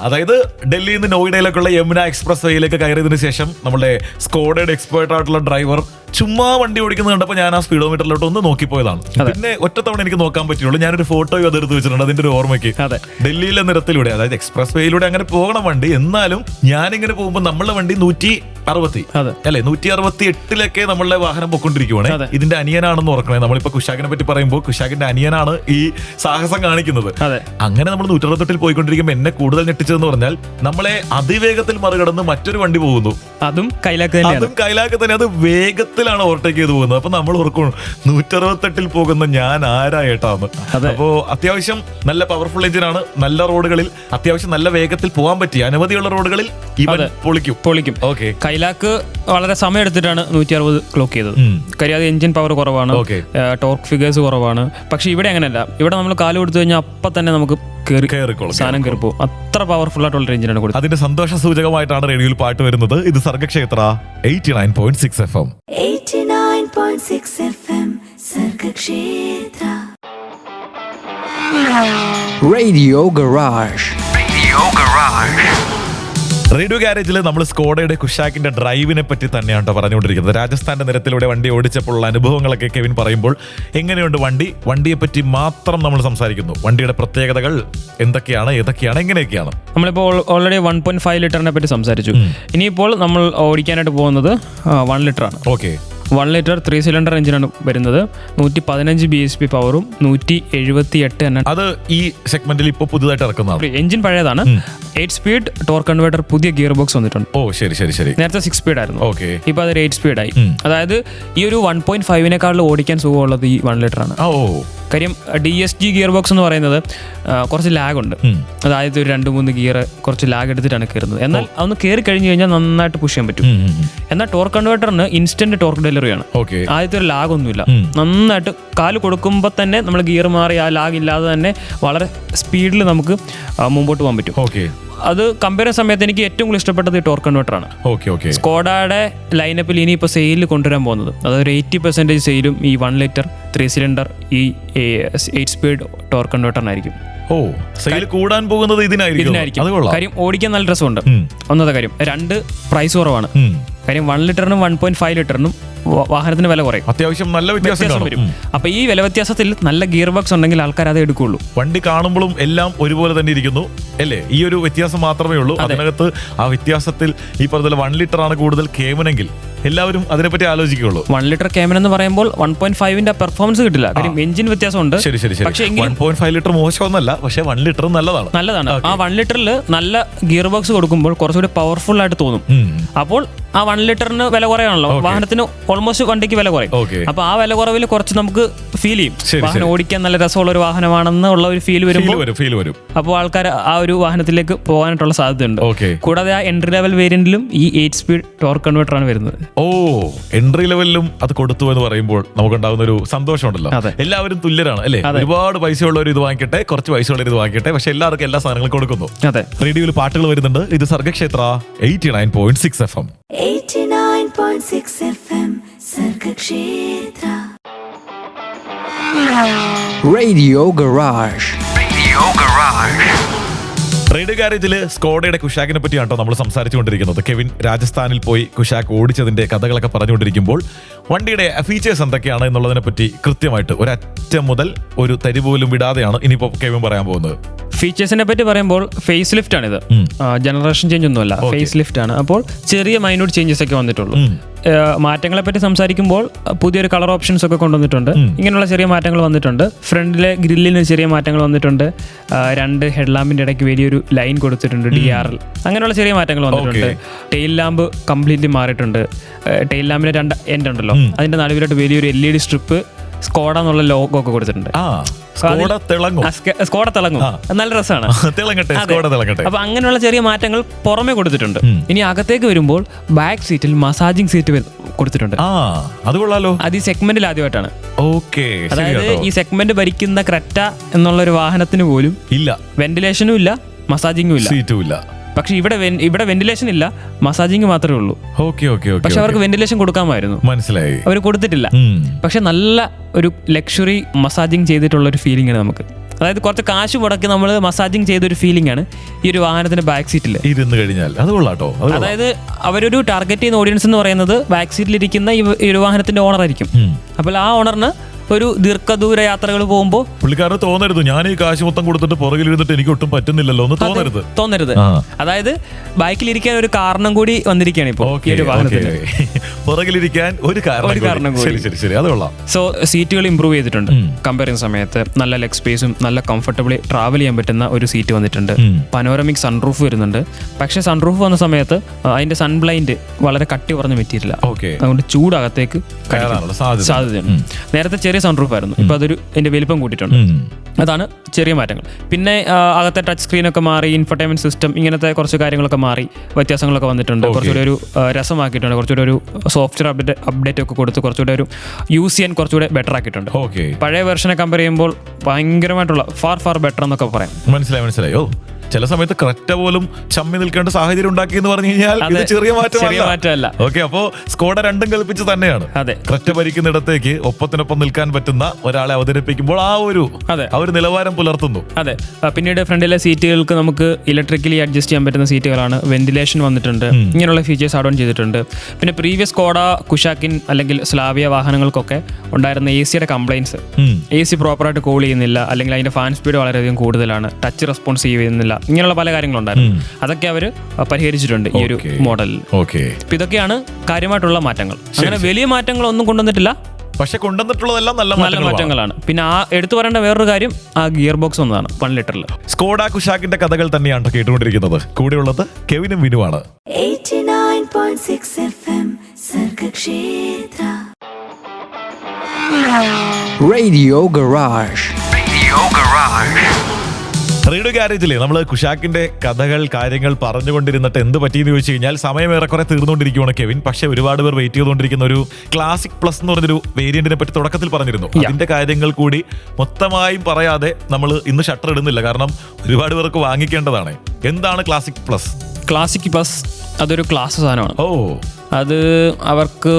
അതായത് ഡൽഹിയിൽ നിന്ന് നോയിഡയിലേക്കുള്ള യമുന എക്സ്പ്രസ് വേയിലേക്ക് കയറിയതിനു ശേഷം നമ്മുടെ സ്കോഡയുടെ എക്സ്പേർട്ട് ആയിട്ടുള്ള ഡ്രൈവർ ചുമ്മാ വണ്ടി ഓടിക്കുന്നത് കണ്ടപ്പോൾ ഞാൻ ആ സ്പീഡോമീറ്ററിലോട്ട് ഒന്ന് നോക്കിപ്പോയതാണ്. പിന്നെ ഒറ്റത്തവണ എനിക്ക് നോക്കാൻ പറ്റുള്ളൂ. ഞാനൊരു ഫോട്ടോയും അത് എടുത്ത് വെച്ചിട്ടുണ്ട് അതിന്റെ ഒരു ഓർമ്മയ്ക്ക്. ഡൽഹിയിലെ നിരത്തിലൂടെ, അതായത് എക്സ്പ്രസ് വേയിലൂടെ അങ്ങനെ പോകണം വണ്ടി. എന്നാലും ഞാനിങ്ങനെ പോകുമ്പോൾ നമ്മളുടെ വണ്ടി 160 അല്ലെ 168 നമ്മളുടെ വാഹനം പൊക്കൊണ്ടിരിക്കുവാണ്. ഇതിന്റെ അനിയനാണെന്ന് ഓർക്കണേ. നമ്മളിപ്പോ കുശാഖിനെ പറ്റി പറയുമ്പോൾ കുശാഖിന്റെ അനിയനാണ് ഈ സാഹസം കാണിക്കുന്നത്. അങ്ങനെ നമ്മൾ 168 പോയിക്കൊണ്ടിരിക്കുമ്പോൾ എന്നെ കൂടുതൽ ഞെട്ടിച്ചതെന്ന് പറഞ്ഞാൽ നമ്മളെ അതിവേഗത്തിൽ മറികടന്ന് മറ്റൊരു വണ്ടി പോകുന്നു. അതും കൈലാക്ക് തന്നെ. അത് വേഗത്തിലാണ് ഓവർടേക്ക് ചെയ്ത് പോകുന്നത്. അപ്പൊ നമ്മൾ ഓർക്കും 168 പോകുന്ന ഞാൻ ആരായിട്ടാന്ന്. അപ്പോ അത്യാവശ്യം നല്ല പവർഫുൾ എഞ്ചിനാണ്. നല്ല റോഡുകളിൽ അത്യാവശ്യം നല്ല വേഗത്തിൽ പോകാൻ പറ്റി. അനവധിയുള്ള റോഡുകളിൽ പൊളിക്കും. കൈലാക്ക് വളരെ സമയം എടുത്തിട്ടാണ് 160 ക്ലോക്ക് ചെയ്തത്. കാര്യം അത് എഞ്ചിൻ പവർ കുറവാണ്, ടോർക്ക് ഫിഗേഴ്സ് കുറവാണ്. പക്ഷെ ഇവിടെ അങ്ങനെയല്ല. ഇവിടെ നമ്മൾ കാല് കൊടുത്തു കഴിഞ്ഞാൽ അപ്പൊ തന്നെ നമുക്ക് സാധനം കയറിപ്പോകും. അത്ര പവർഫുൾ ആയിട്ടുള്ള എഞ്ചിനാണ് കൊടുത്തത്. അതിന്റെ സന്തോഷ സൂചകമായിട്ടാണ് റേഡിയോയിൽ പാട്ട് വരുന്നത്. ഇത് Sargakshetra 89.6 FM. 89.6 FM Sargakshetra. Radio Garage. Radio ഗാരേജിൽ നമ്മൾ സ്കോഡയുടെ കുഷാക്കിന്റെ ഡ്രൈവിനെ പറ്റി തന്നെയാണ് പറഞ്ഞുകൊണ്ടിരിക്കുന്നത്. രാജസ്ഥാന്റെ നിരത്തിലൂടെ വണ്ടി ഓടിച്ചപ്പോഴുള്ള അനുഭവങ്ങളൊക്കെ കെവിൻ പറയുമ്പോൾ എങ്ങനെയുണ്ട് വണ്ടിയെ പറ്റി മാത്രം നമ്മൾ സംസാരിക്കുന്നു. വണ്ടിയുടെ പ്രത്യേകതകൾ എന്തൊക്കെയാണ്, ഏതൊക്കെയാണ്, എങ്ങനെയൊക്കെയാണ്? നമ്മളിപ്പോൾ ഓൾറെഡി 1.5 ലിറ്ററിനെ പറ്റി സംസാരിച്ചു. ഇനിയിപ്പോൾ നമ്മൾ ഓടിക്കാനായിട്ട് പോകുന്നത് 1 ലിറ്റർ ആണ്. 1 ലിറ്റർ 3 സിലിണ്ടർ എഞ്ചിനാണ് വരുന്നത്. 115 bhp പവറും 178 Nm. അത് ഈ സെഗ്മെന്റിൽ ഇപ്പോൾ പുതുതായിട്ട് ഇറക്കുന്നതാണ്. എഞ്ചിൻ പഴയതാണ്. 8 സ്പീഡ് ടോർക്ക് കൺവേർട്ടർ പുതിയ ഗിയർ ബോക്സ് വന്നിട്ടുണ്ട്. ഓ ശരി ശരി ശരി. നേരത്തെ 6 സ്പീഡ് ആയിരുന്നു. ഓക്കെ. ഇപ്പൊ അതൊരു 8 സ്പീഡായി. അതായത് ഈ ഒരു 1.5 ഓടിക്കാൻ സുഖമുള്ളത് ഈ 1 ലിറ്റർ ആണ്. കാര്യം DSG ഗിയർ ബോക്സ് എന്ന് പറയുന്നത് കുറച്ച് ലാഗ് ഉണ്ട്. അതായത് ഒരു 2-3 ഗിയർ കുറച്ച് ലാഗ് എടുത്തിട്ടാണ് കയറുന്നത്. എന്നാൽ അതൊന്ന് കയറി കഴിഞ്ഞ് കഴിഞ്ഞാൽ നന്നായിട്ട് പുഷ് ചെയ്യാൻ പറ്റും. എന്നാൽ ടോർക്ക് കൺവേർട്ടറിന് ഇൻസ്റ്റന്റ് ടോർക്ക് ഡെലിവറിയാണ്. ആദ്യത്തെ ഒരു ലാഗ് ഒന്നുമില്ല. നന്നായിട്ട് കാല് കൊടുക്കുമ്പോൾ തന്നെ നമ്മൾ ഗിയർ മാറി ആ ലാഗ് ഇല്ലാതെ തന്നെ വളരെ സ്പീഡിൽ നമുക്ക് മുമ്പോട്ട് പോകാൻ പറ്റും. അത് കമ്പയർ ചെയ്യുന്ന സമയത്ത് എനിക്ക് ഏറ്റവും കൂടുതൽ ഇഷ്ടപ്പെട്ടത് ഈ ടോർക്ക് കൺവേർട്ടറാണ്. സ്കോഡയുടെ ലൈനപ്പിൽ ഇനി ഇപ്പോൾ സെയിലിൽ കൊണ്ടുവരാൻ പോകുന്നത് അതൊരു 80% സെയിലും ഈ 1 ലിറ്റർ 3 സിലിണ്ടർ ഈ 8 സ്പീഡ് ടോർക്ക് കൺവേർട്ടറിനായിരിക്കും. കൂടാൻ പോകുന്നത് ഇതിനായിരിക്കും. കാര്യം ഓടിക്കാൻ നല്ല രസമുണ്ട്. ഒന്നാമത്തെ കാര്യം. 2 പ്രൈസ് കുറവാണ്. കാര്യം 1 ലിറ്ററിനും 1.5 ലിറ്ററിനും വാഹനത്തിന് വില കുറയും. അത്യാവശ്യം നല്ല വ്യത്യാസം വരും. അപ്പൊ ഈ വില വ്യത്യാസത്തിൽ നല്ല ഗിയർ ബോക്സ് ഉണ്ടെങ്കിൽ ആൾക്കാർ അത് എടുക്കുള്ളൂ. വണ്ടി കാണുമ്പോഴും എല്ലാം ഒരുപോലെ തന്നെ ഇരിക്കുന്നു അല്ലേ? ഈ ഒരു വ്യത്യാസം മാത്രമേ ഉള്ളൂ. അതിനകത്ത് ആ വ്യത്യാസത്തിൽ ഈ പറഞ്ഞ 1 ലിറ്റർ ആണ് കൂടുതൽ കേമനെങ്കിൽ എല്ലാവരും അതിനെപ്പറ്റി ആലോചിക്കുള്ളൂ. 1 ലിറ്റർ കേമൻ എന്ന് പറയുമ്പോൾ 1.5 പെർഫോമൻസ് കിട്ടില്ല. കാര്യം എഞ്ചിൻ വ്യത്യാസമുണ്ട്. ശരി ശരി ശരി. പക്ഷേ 1.5 ലിറ്റർ മോശമൊന്നല്ല, പക്ഷേ 1 ലിറ്റർ നല്ലതാണ്. ആ 1 ലിറ്ററിൽ നല്ല ഗിയർ ബോക്സ് കൊടുക്കുമ്പോൾ കുറച്ചുകൂടി പവർഫുൾ ആയിട്ട് തോന്നും. അപ്പോൾ ആ 1 ലിറ്ററിന് വില കുറയാണല്ലോ, വാഹനത്തിന് ഓൾമോസ്റ്റ് വണ്ടിക്ക് വില കുറയും. അപ്പൊ ആ വില കുറവിൽ കുറച്ച് നമുക്ക് ഫീൽ ചെയ്യും വാഹനം ഓടിക്കാൻ നല്ല രസമുള്ള ഒരു വാഹനമാണെന്നുള്ള ഒരു ഫീൽ വരും. അപ്പോൾ ആൾക്കാർ ആ ഒരു വാഹനത്തിലേക്ക് പോകാനായിട്ടുള്ള സാധ്യതയുണ്ട്. കൂടാതെ ആ എൻട്രി ലെവൽ വേരിയന്റിലും ഈ 8 സ്പീഡ് ടോർക്ക് കൺവേർട്ടർ ആണ് വരുന്നത്. എൻട്രി ലെവലിലും അത് കൊടുത്തു എന്ന് പറയുമ്പോൾ നമുക്കുണ്ടാകുന്ന ഒരു സന്തോഷമുണ്ടല്ലോ. എല്ലാവരും തുല്യരാണ് അല്ലേ? ഒരുപാട് പൈസയുള്ളവർ ഇത് വാങ്ങിക്കട്ടെ, കുറച്ച് പൈസയുള്ളവർ ഇത് വാങ്ങിക്കട്ടെ, പക്ഷെ എല്ലാവർക്കും എല്ലാ സാധനങ്ങളും കൊടുക്കുന്നു. റേഡിയോയിൽ പാട്ടുകൾ വരുന്നുണ്ട്. ഇത് Sargakshetra 89.6 FM. 89.6 FM Sargakshetra. Radio Garage. Radio ഗാരേജില് സ്കോഡയുടെ കുഷാക്കിനെ പറ്റിയാണോ നമ്മൾ സംസാരിച്ചുകൊണ്ടിരിക്കുന്നത്. കെവിൻ രാജസ്ഥാനിൽ പോയി കുഷാക്ക് ഓടിച്ചതിന്റെ കഥകളൊക്കെ പറഞ്ഞുകൊണ്ടിരിക്കുമ്പോൾ വണ്ടിയുടെ ഫീച്ചേഴ്സ് എന്തൊക്കെയാണ് എന്നുള്ളതിനെ പറ്റി കൃത്യമായിട്ട് ഒരറ്റം മുതൽ ഒരു തരി പോലും വിടാതെയാണ് ഇനിയിപ്പോ കെവിൻ പറയാൻ പോകുന്നത്. ഫീച്ചേഴ്സിനെ പറ്റി പറയുമ്പോൾ ഫേസ് ലിഫ്റ്റ് ആണിത്. ജനറേഷൻ ചേഞ്ച് ഒന്നുമല്ല, ഫേസ് ലിഫ്റ്റ് ആണ്. അപ്പോൾ ചെറിയ മൈന്യൂട്ട് ചേഞ്ചസ് ഒക്കെ വന്നിട്ടുള്ളൂ. മാറ്റങ്ങളെ പറ്റി സംസാരിക്കുമ്പോൾ പുതിയൊരു കളർ ഓപ്ഷൻസ് ഒക്കെ കൊണ്ടുവന്നിട്ടുണ്ട്. ഇങ്ങനെയുള്ള ചെറിയ മാറ്റങ്ങൾ വന്നിട്ടുണ്ട്. ഫ്രണ്ടിലെ ഗ്രില്ലിന് ചെറിയ മാറ്റങ്ങൾ വന്നിട്ടുണ്ട്. 2 ഹെഡ്ലാമ്പിന്റെ ഇടയ്ക്ക് വലിയൊരു ലൈൻ കൊടുത്തിട്ടുണ്ട്, DRL. അങ്ങനെയുള്ള ചെറിയ മാറ്റങ്ങൾ വന്നിട്ടുണ്ട്. ടെയിൽ ലാമ്പ് കംപ്ലീറ്റ്ലി മാറിയിട്ടുണ്ട്. ടെയിൽ ലാമ്പിന്റെ 2 എൻഡ് ഉണ്ടല്ലോ, അതിന്റെ നടുവിലോട്ട് വലിയൊരു LED സ്ട്രിപ്പ് സ്കോഡ എന്നുള്ള ലോഗോ ഒക്കെ കൊടുത്തിട്ടുണ്ട്. സ്കോഡ തിളങ്ങും, നല്ല രസമാണ്. അപ്പൊ അങ്ങനെയുള്ള ചെറിയ മാറ്റങ്ങൾ പുറമെ കൊടുത്തിട്ടുണ്ട്. ഇനി അകത്തേക്ക് വരുമ്പോൾ ബാക്ക് സീറ്റിൽ മസാജിങ് സീറ്റ് കൊടുത്തിട്ടുണ്ട്. അത് ഈ സെഗ്മെന്റിൽ ആദ്യമായിട്ടാണ്. അതായത് ഈ സെഗ്മെന്റ് ഭരിക്കുന്ന ക്രെറ്റ എന്നുള്ള ഒരു വാഹനത്തിന് പോലും ഇല്ല, വെന്റിലേഷനും ഇല്ല, മസാജിങ്ങും ഇല്ല, സീറ്റും ഇല്ല. പക്ഷെ ഇവിടെ വെന്റിലേഷൻ ഇല്ല, മസാജിങ് മാത്രമേ ഉള്ളൂ. പക്ഷെ അവർക്ക് വെന്റിലേഷൻ കൊടുക്കാമായിരുന്നു, മനസ്സിലായി, അവർ കൊടുത്തിട്ടില്ല. പക്ഷെ നല്ല ഒരു ലക്ഷറി മസാജിങ് ചെയ്തിട്ടുള്ള ഒരു ഫീലിംഗ് ആണ് നമുക്ക്. അതായത് കുറച്ച് കാശ് മുടക്കി നമ്മൾ മസാജിങ് ചെയ്തൊരു ഫീലിംഗ് ആണ് ഈ ഒരു വാഹനത്തിന്റെ ബാക്ക് സീറ്റിൽ ഇരുന്ന് കഴിഞ്ഞാൽ. അതായത് അവരൊരു ടാർഗറ്റ് ചെയ്യുന്ന ഓഡിയൻസ് എന്ന് പറയുന്നത് ബാക്ക് സീറ്റിൽ ഇരിക്കുന്ന ഈ ഒരു വാഹനത്തിന്റെ ഓണർ ആയിരിക്കും. അപ്പോൾ ആ ഓണറിന് ഒരു ദീർഘദൂര യാത്രകൾ പോകുമ്പോൾ പുള്ളിക്കാരന് തോന്നരുത് ഞാൻ ഈ കാശ് മൊത്തം കൊടുത്തിട്ട് പുറകിലിരുന്നിട്ട് എനിക്ക് ഒട്ടും പറ്റുന്നില്ലല്ലോ എന്ന് തോന്നരുത്. അതായത് ബൈക്കിലിരിക്കാൻ ഒരു കാരണം കൂടി വന്നിരിക്കുകയാണ് ഇപ്പോൾ ഈ ഒരു വാഹനത്തിൽ, പുറകിലിരിക്കാൻ ഒരു കാരണം കൂടി. സോ സീറ്റുകൾ ഇംപ്രൂവ് ചെയ്തിട്ടുണ്ട്. കമ്പയർ ചെയ്യുന്ന സമയത്ത് നല്ല ലെഗ് സ്പേസും നല്ല കംഫർട്ടബിളി ട്രാവൽ ചെയ്യാൻ പറ്റുന്ന ഒരു സീറ്റ് വന്നിട്ടുണ്ട്. പനോരമിക് സൺറൂഫ് വരുന്നുണ്ട്. പക്ഷെ സൺറൂഫ് വന്ന സമയത്ത് അതിന്റെ സൺബ്ലൈൻഡ് വളരെ കട്ടി കുറഞ്ഞ മെറ്റീരിയൽ, അതുകൊണ്ട് ചൂടകത്തേക്ക് സാധ്യതയുണ്ട്. നേരത്തെ ചെറിയ സൺറൂഫ് ആയിരുന്നു, ഇപ്പൊ അതൊരു അതിന്റെ വലിപ്പം കൂട്ടിയിട്ടുണ്ട്. അതാണ് ചെറിയ മാറ്റങ്ങൾ. പിന്നെ അകത്തെ ടച്ച് സ്ക്രീനൊക്കെ മാറി, ഇൻഫർടൈൻമെന്റ് സിസ്റ്റം, ഇങ്ങനത്തെ കുറച്ച് കാര്യങ്ങളൊക്കെ മാറി, വ്യത്യാസങ്ങളൊക്കെ വന്നിട്ടുണ്ട്. കുറച്ചുകൂടെ ഒരു രസമാക്കിയിട്ടുണ്ട്. കുറച്ചുകൂടെ ഒരു സോഫ്റ്റ്വെയർ അപ്ഡേറ്റ് ഒക്കെ കൊടുത്ത് കുറച്ചുകൂടെ ഒരു യൂസ് ചെയ്യാൻ കുറച്ചുകൂടെ ബെറ്റർ ആക്കിയിട്ടുണ്ട്. പഴയ വെർഷനെ കമ്പയർ ചെയ്യുമ്പോൾ ഭയങ്കരമായിട്ടുള്ള ഫാർ ബെറ്റർ എന്നൊക്കെ പറയാം. മനസ്സിലായോ? ചില സമയത്ത് ക്രെറ്റ പോലും ചമ്മി നിൽക്കേണ്ട സാഹചര്യം ഉണ്ടാക്കി എന്ന് പറഞ്ഞു കഴിഞ്ഞാൽ ചെറിയ മാറ്റമല്ല. ഓക്കെ, അപ്പോ സ്കോഡ രണ്ടും കൽപ്പിച്ച് തന്നെയാണ്. ക്രെറ്റ ഭരിക്കുന്നിടത്തേക്ക് ഒപ്പത്തിനൊപ്പം നിൽക്കാൻ പറ്റുന്ന ഒരാളെ അവതരിപ്പിക്കുമ്പോൾ ആ ഒരു നിലവാരം പുലർത്തുന്നു. അതെ. പിന്നീട് ഫ്രണ്ടിലെ സീറ്റുകൾക്ക് നമുക്ക് ഇലക്ട്രിക്കലി അഡ്ജസ്റ്റ് ചെയ്യാൻ പറ്റുന്ന സീറ്റുകളാണ്. വെന്റിലേഷൻ വന്നിട്ടുണ്ട്. ഇങ്ങനെയുള്ള ഫീച്ചേഴ്സ് ആഡ് ഓൺ ചെയ്തിട്ടുണ്ട്. പിന്നെ പ്രീവിയസ് സ്കോഡ കുഷാക്കിൻ അല്ലെങ്കിൽ സ്ലാവിയ വാഹനങ്ങൾക്കൊക്കെ ഉണ്ടായിരുന്ന AC കംപ്ലൈൻസ്, AC പ്രോപ്പറായിട്ട് കൂൾ ചെയ്യുന്നില്ല, അല്ലെങ്കിൽ അതിന്റെ ഫാൻ സ്പീഡ് വളരെയധികം കൂടുതലാണ്, ടച്ച് റെസ്പോൺസ് ചെയ്യുന്നില്ല, ഇങ്ങനെയുള്ള പല കാര്യങ്ങളുണ്ടായിരുന്നു. അതൊക്കെ അവർ പരിഹരിച്ചിട്ടുണ്ട് ഈ ഒരു മോഡലിൽ. ഇതൊക്കെയാണ് കാര്യമായിട്ടുള്ള മാറ്റങ്ങൾ. അങ്ങനെ വലിയ മാറ്റങ്ങൾ ഒന്നും കൊണ്ടുവന്നിട്ടില്ല, പക്ഷെ കൊണ്ടുവന്നിട്ടുള്ളതെല്ലാം നല്ല മാറ്റങ്ങളാണ്. പിന്നെ ആ എടുത്തു പറയേണ്ട വേറൊരു കാര്യം ആ ഗിയർ ബോക്സ് ഒന്നതാണ് 1 ലിറ്ററിൽ. സ്കോഡ കുഷാക്കിന്റെ കഥകൾ തന്നെയാണ് കേട്ടുകൊണ്ടിരിക്കുന്നത്. കൂടെയുള്ളത് കെവിനും വിനുവാണ്. 89.6 FM Sargakshetra. Radio Garage. Radio ഗാരേജിലെ നമ്മൾ കുഷാക്കിന്റെ കഥകൾ കാര്യങ്ങൾ പറഞ്ഞുകൊണ്ടിരുന്നിട്ട് എന്ത് പറ്റിയെന്ന് ചോദിച്ചു കഴിഞ്ഞാൽ സമയം ഏറെക്കുറെ തീർന്നുകൊണ്ടിരിക്കുകയാണ് കെവിൻ. പക്ഷെ ഒരുപാട് പേർ വെയിറ്റ് ചെയ്തുകൊണ്ടിരിക്കുന്ന ഒരു ക്ലാസിക് പ്ലസ് എന്ന് പറഞ്ഞൊരു വേരിയന്റിനെ പറ്റി തുടക്കത്തിൽ പറഞ്ഞിരുന്നു. അതിന്റെ കാര്യങ്ങൾ കൂടി മൊത്തമായും പറയാതെ നമ്മൾ ഇന്ന് ഷട്ടർ ഇടുന്നില്ല, കാരണം ഒരുപാട് പേർക്ക് വാങ്ങിക്കേണ്ടതാണ്. എന്താണ് ക്ലാസിക് പ്ലസ്? ക്ലാസിക് പ്ലസ് അതൊരു ക്ലാസ് സാധനമാണ്. അത് അവർക്ക്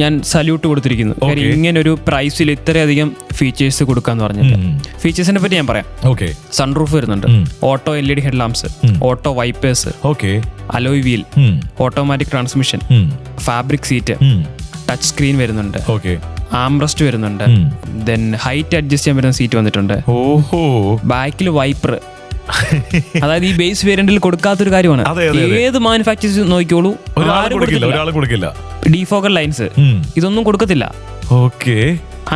ഞാൻ സല്യൂട്ട് കൊടുത്തിരിക്കുന്നു. കാര്യം ഇങ്ങനെ ഒരു പ്രൈസിൽ ഇത്രയധികം ഫീച്ചേഴ്സ് കൊടുക്കാന്ന് പറഞ്ഞിട്ട്. ഫീച്ചേഴ്സിനെ പറ്റി ഞാൻ പറയാം. സൺറൂഫ് വരുന്നുണ്ട്, auto LED head lamps, auto wipers, alloy wheel, automatic transmission, fabric seat, touch screen വരുന്നുണ്ട്, ആംറസ്റ്റ് വരുന്നുണ്ട്, ദെൻ ഹൈറ്റ് അഡ്ജസ്റ്റ് ചെയ്യാൻ പറ്റുന്ന സീറ്റ് വന്നിട്ടുണ്ട്, ബാക്കിൽ വൈപ്പർ. അതായത് ഈ ബേസ് വേരിയന്റിൽ കൊടുക്കാത്തൊരു കാര്യമാണ്. ഏത് മാനുഫാക്ചേഴ്സ് നോക്കിയോളൂ, ഡിഫോക്കൽ ലൈൻസ് ഇതൊന്നും കൊടുക്കത്തില്ല.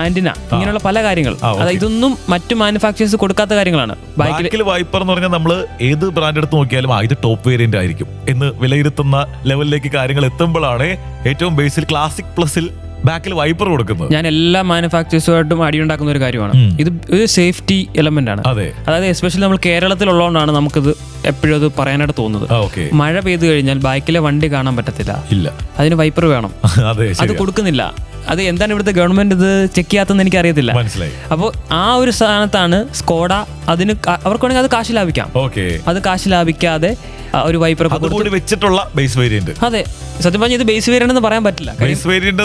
ആന്റിന, ഇങ്ങനെയുള്ള പല കാര്യങ്ങൾ, അതായത് ഇതൊന്നും മറ്റു മാനുഫാക്ചേഴ്സ് കൊടുക്കാത്ത കാര്യങ്ങളാണ്. ബാക്കിൽ വൈപ്പർ എന്ന് പറഞ്ഞാൽ നമ്മൾ ഏത് ബ്രാൻഡ് എടുത്ത് നോക്കിയാലും ഇത് ടോപ്പ് വേരിയന്റ് ആയിരിക്കും എന്ന് വിലയിരുത്തുന്ന ലെവലിലേക്ക് കാര്യങ്ങൾ എത്തുമ്പോഴാണ് ഏറ്റവും ബേസിൽ ക്ലാസിക് പ്ലസിൽ ബാക്കിൽ വൈപ്പർ കൊടുക്കുന്നത്. ഞാൻ എല്ലാ മാനുഫാക്ചേഴ്സുമായിട്ടും അടിയുണ്ടാക്കുന്ന ഒരു കാര്യമാണ്. ഇത് ഒരു സേഫ്റ്റി എലമെന്റ് ആണ്. അതായത് എസ്പെഷ്യലി നമ്മൾ കേരളത്തിലുള്ളതുകൊണ്ടാണ് നമുക്കിത് എപ്പോഴും അത് പറയാനായിട്ട് തോന്നുന്നത്. മഴ പെയ്തു കഴിഞ്ഞാൽ ബാക്കിലെ വണ്ടി കാണാൻ പറ്റത്തില്ല, അതിന് വൈപ്പർ വേണം. അത് കൊടുക്കുന്നില്ല. അത് എന്താണ് ഇവിടുത്തെ ഗവൺമെന്റ് ഇത് ചെക്ക് ചെയ്യാത്തെന്ന് എനിക്ക് അറിയത്തില്ല. അപ്പോൾ ആ ഒരു സ്ഥാനത്താണ് സ്കോഡ. അതിന് അവർക്ക് വേണമെങ്കിൽ അത് കാശ് ലാഭിക്കാം. അത് കാശ് ലാഭിക്കാതെ ഒരു വൈപ്പർ വെച്ചിട്ടുള്ള ബേസ് വേരിയന്റ്. അതെ, സത്യം പറഞ്ഞാൽ ഇത് ബേസ് വേരിയന്റ് എന്ന് പറയാൻ പറ്റില്ല. ബേസ് വേരിയന്റ്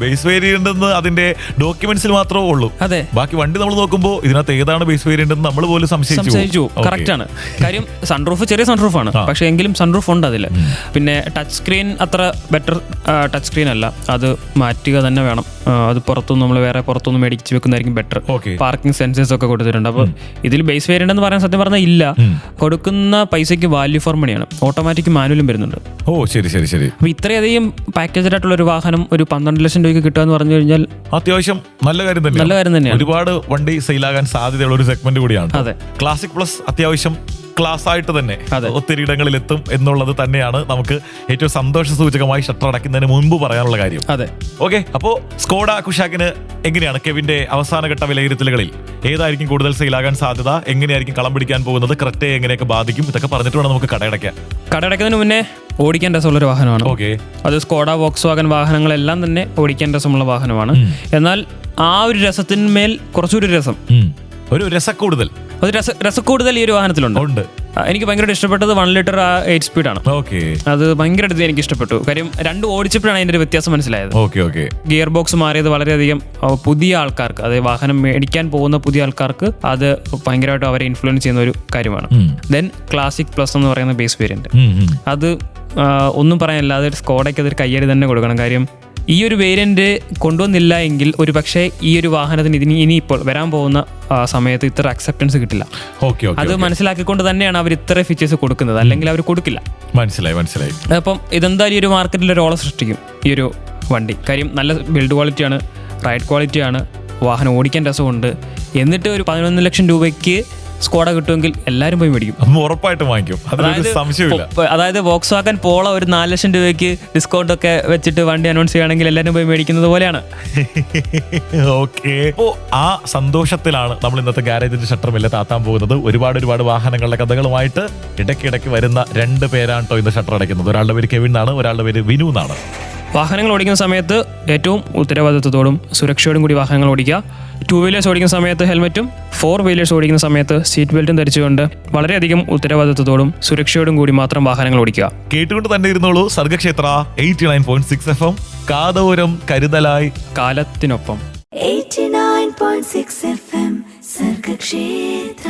ബേസ് വേരിയന്റ് അതിന്റെ ഡോക്യുമെന്റ്സിൽ മാത്രമേ ഉള്ളൂ. അതെ, ബാക്കി വണ്ടി നമ്മൾ നോക്കുമ്പോൾ ഇതിനകത്ത് ഏതാണ് ബേസ് വേരിയന്റ് എന്ന് നമ്മൾ പോലും സംശയിച്ചു. കറക്റ്റ് ആണ്. കാര്യം സൺറൂഫ് ചെറിയ സൺറൂഫ് ആണ്, പക്ഷെ എങ്കിലും സൺറൂഫ് ഉണ്ട് അതിൽ. പിന്നെ ടച്ച് സ്ക്രീൻ അത്ര ബെറ്റർ ടച്ച് സ്ക്രീൻ അല്ല, അത് മാറ്റുക തന്നെ വേണം. അത് പുറത്തുനിന്ന് നമ്മൾ വേറെ പുറത്തുനിന്ന് മേടിച്ച് വെക്കുന്നതായിരിക്കും ബെറ്റർ. പാർക്കിംഗ് സെൻസേഴ്സ് ഒക്കെ കൊടുത്തിട്ടുണ്ട്. അപ്പോൾ ഇതിൽ ബേസ് വേരിയന്റ് എന്ന് പറയാൻ സത്യം പറഞ്ഞാൽ ഇല്ല. കൊടുക്കുന്ന പൈസയ്ക്ക് വാല്യൂ ഫോർ മണിയാണ്. ഓട്ടോമാറ്റിക് മാനുവലും വരുന്നുണ്ട്. അപ്പൊ ഇത്രയധികം പാക്കേജഡ് ആയിട്ടുള്ള ഒരു വാഹനം ഒരു 12 ലക്ഷം രൂപയ്ക്ക് കിട്ടുക എന്ന് പറഞ്ഞു കഴിഞ്ഞാൽ അത്യാവശ്യം നല്ല കാര്യം തന്നെയാണ്. ഒരുപാട് വണ്ടി സെയിലാകാൻ സാധ്യതയുള്ള ഒരു സെഗ്മെന്റ് കൂടിയാണ്. അതെ, ക്ലാസിക് പ്ലസ് അത്യാവശ്യം ക്ലാസ് ആയിട്ട് തന്നെ ഒത്തിരി ഇടങ്ങളിൽ എത്തും എന്നുള്ളത് തന്നെയാണ് നമുക്ക് ഏറ്റവും സന്തോഷ സൂചകമായി ഷട്ടർ അടയ്ക്കുന്നതിന് മുൻപ് പറയാനുള്ള കാര്യം. അതെ, ഓക്കെ. അപ്പോ സ്കോഡ കുഷാക്കിന് എങ്ങനെയാണ് കെവിന്റെ അവസാനഘട്ട വിലയിരുത്തലുകളിൽ ഏതായിരിക്കും കൂടുതൽ സെയിലാകാൻ സാധ്യത, എങ്ങനെയായിരിക്കും കളം പിടിക്കാൻ പോകുന്നത്, ക്രെറ്റയെ എങ്ങനെയൊക്കെ ബാധിക്കും, ഇതൊക്കെ പറഞ്ഞിട്ട് വേണം നമുക്ക് കടയടയ്ക്കുന്നതിന് മുന്നേ ഓടിക്കാൻ രസമുള്ളൊരു വാഹനമാണ്. അത് സ്കോഡ വോക്സ്വാഗൻ വാഹനങ്ങളെല്ലാം തന്നെ ഓടിക്കാൻ രസമുള്ള വാഹനമാണ്. എന്നാൽ ആ ഒരു രസത്തിന്മേൽ കുറച്ചുകൂടി രസം, ഒരു രസക്കൂടുതൽ ഈ ഒരു വാഹനത്തിലുണ്ട്. എനിക്ക് ഭയങ്കരമായിട്ട് ഇഷ്ടപ്പെട്ടത് 1 ലിറ്റർ 8 സ്പീഡാണ്. അത് ഭയങ്കരമായിട്ട് എനിക്ക് ഇഷ്ടപ്പെട്ടു. കാര്യം രണ്ടും ഓടിച്ചപ്പോഴാണ് അതിന്റെ ഒരു വ്യത്യാസം മനസ്സിലായത്. ഗിയർ ബോക്സ് മാറിയത് വളരെയധികം പുതിയ ആൾക്കാർക്ക്, അതായത് വാഹനം മേടിക്കാൻ പോകുന്ന പുതിയ ആൾക്കാർക്ക് അത് ഭയങ്കരമായിട്ട് അവരെ ഇൻഫ്ലുവൻസ് ചെയ്യുന്ന ഒരു കാര്യമാണ്. ദെൻ ക്ലാസിക് പ്ലസ് എന്ന് പറയുന്ന ബേസ് വേരിയന്റ്, അത് ഒന്നും പറയാനില്ല. അതൊരു സ്കോഡയ്ക്ക് അതൊരു കയ്യടി തന്നെ കൊടുക്കണം. കാര്യം ഈ ഒരു വേരിയന്റ് കൊണ്ടുവന്നില്ല എങ്കിൽ ഒരു പക്ഷേ ഈ ഒരു വാഹനത്തിന് ഇനിയിപ്പോൾ വരാൻ പോകുന്ന സമയത്ത് ഇത്ര അക്സെപ്റ്റൻസ് കിട്ടില്ല. അത് മനസ്സിലാക്കിക്കൊണ്ട് തന്നെയാണ് അവർ ഇത്ര ഫീച്ചേഴ്സ് കൊടുക്കുന്നത്, അല്ലെങ്കിൽ അവർ കൊടുക്കില്ല. മനസ്സിലായി. അപ്പം ഇതെന്തായാലും ഈ ഒരു മാർക്കറ്റിൽ ഒരു ഓളം സൃഷ്ടിക്കും ഈ ഒരു വണ്ടി. കാര്യം നല്ല ബിൽഡ് ക്വാളിറ്റിയാണ്, റൈഡ് ക്വാളിറ്റിയാണ്, വാഹനം ഓടിക്കാൻ രസമുണ്ട്. എന്നിട്ട് ഒരു 11 ലക്ഷം രൂപയ്ക്ക് സ്കോഡ കിട്ടുമെങ്കിൽ എല്ലാവരും പോയി മേടിക്കും, ഉറപ്പായിട്ടും വാങ്ങിക്കും. അതായത് വോക്സ്വാഗൻ പോളോ ഒരു 4 ലക്ഷം രൂപയ്ക്ക് ഡിസ്കൗണ്ട് ഒക്കെ വെച്ചിട്ട് വണ്ടി അനൗൺസ് ചെയ്യുകയാണെങ്കിൽ എല്ലാവരും പോയി മേടിക്കുന്നത് പോലെയാണ്. ആ സന്തോഷത്തിലാണ് നമ്മൾ ഇന്നത്തെ ഗാരേജിന്റെ ഷട്ടർ മെല്ലെ താത്താൻ പോകുന്നത്. ഒരുപാട് വാഹനങ്ങളുടെ കഥകളുമായിട്ട് ഇടയ്ക്കിടയ്ക്ക് വരുന്ന 2 പേരാണ് കേട്ടോ ഇന്ന് ഷട്ടർ അടയ്ക്കുന്നത്. ഒരാളുടെ പേര് കെവിൻ എന്നാണ്, ഒരാളുടെ പേര് വിനു എന്നാണ്. വാഹനങ്ങൾ ഓടിക്കുന്ന സമയത്ത് ഏറ്റവും ഉത്തരവാദിത്വത്തോടും സുരക്ഷയോടും കൂടി വാഹനങ്ങൾ ഓടിക്കുക. 2 വീലേഴ്സ് ഓടിക്കുന്ന സമയത്ത് ഹെൽമെറ്റും, 4 വീലേഴ്സ് ഓടിക്കുന്ന സമയത്ത് സീറ്റ് ബെൽറ്റും ധരിച്ചുകൊണ്ട് വളരെയധികം ഉത്തരവാദിത്വത്തോടും സുരക്ഷയോടും കൂടി മാത്രം വാഹനങ്ങൾ ഓടിക്കുക. കേട്ടുകൊണ്ട് തന്നെ ഇരുന്നോളൂ സർഗക്ഷേത്ര 89.6 FM. കാതോരം കരുതലായി, കാലത്തിനൊപ്പം. 89.6 FM സർഗക്ഷേത്ര.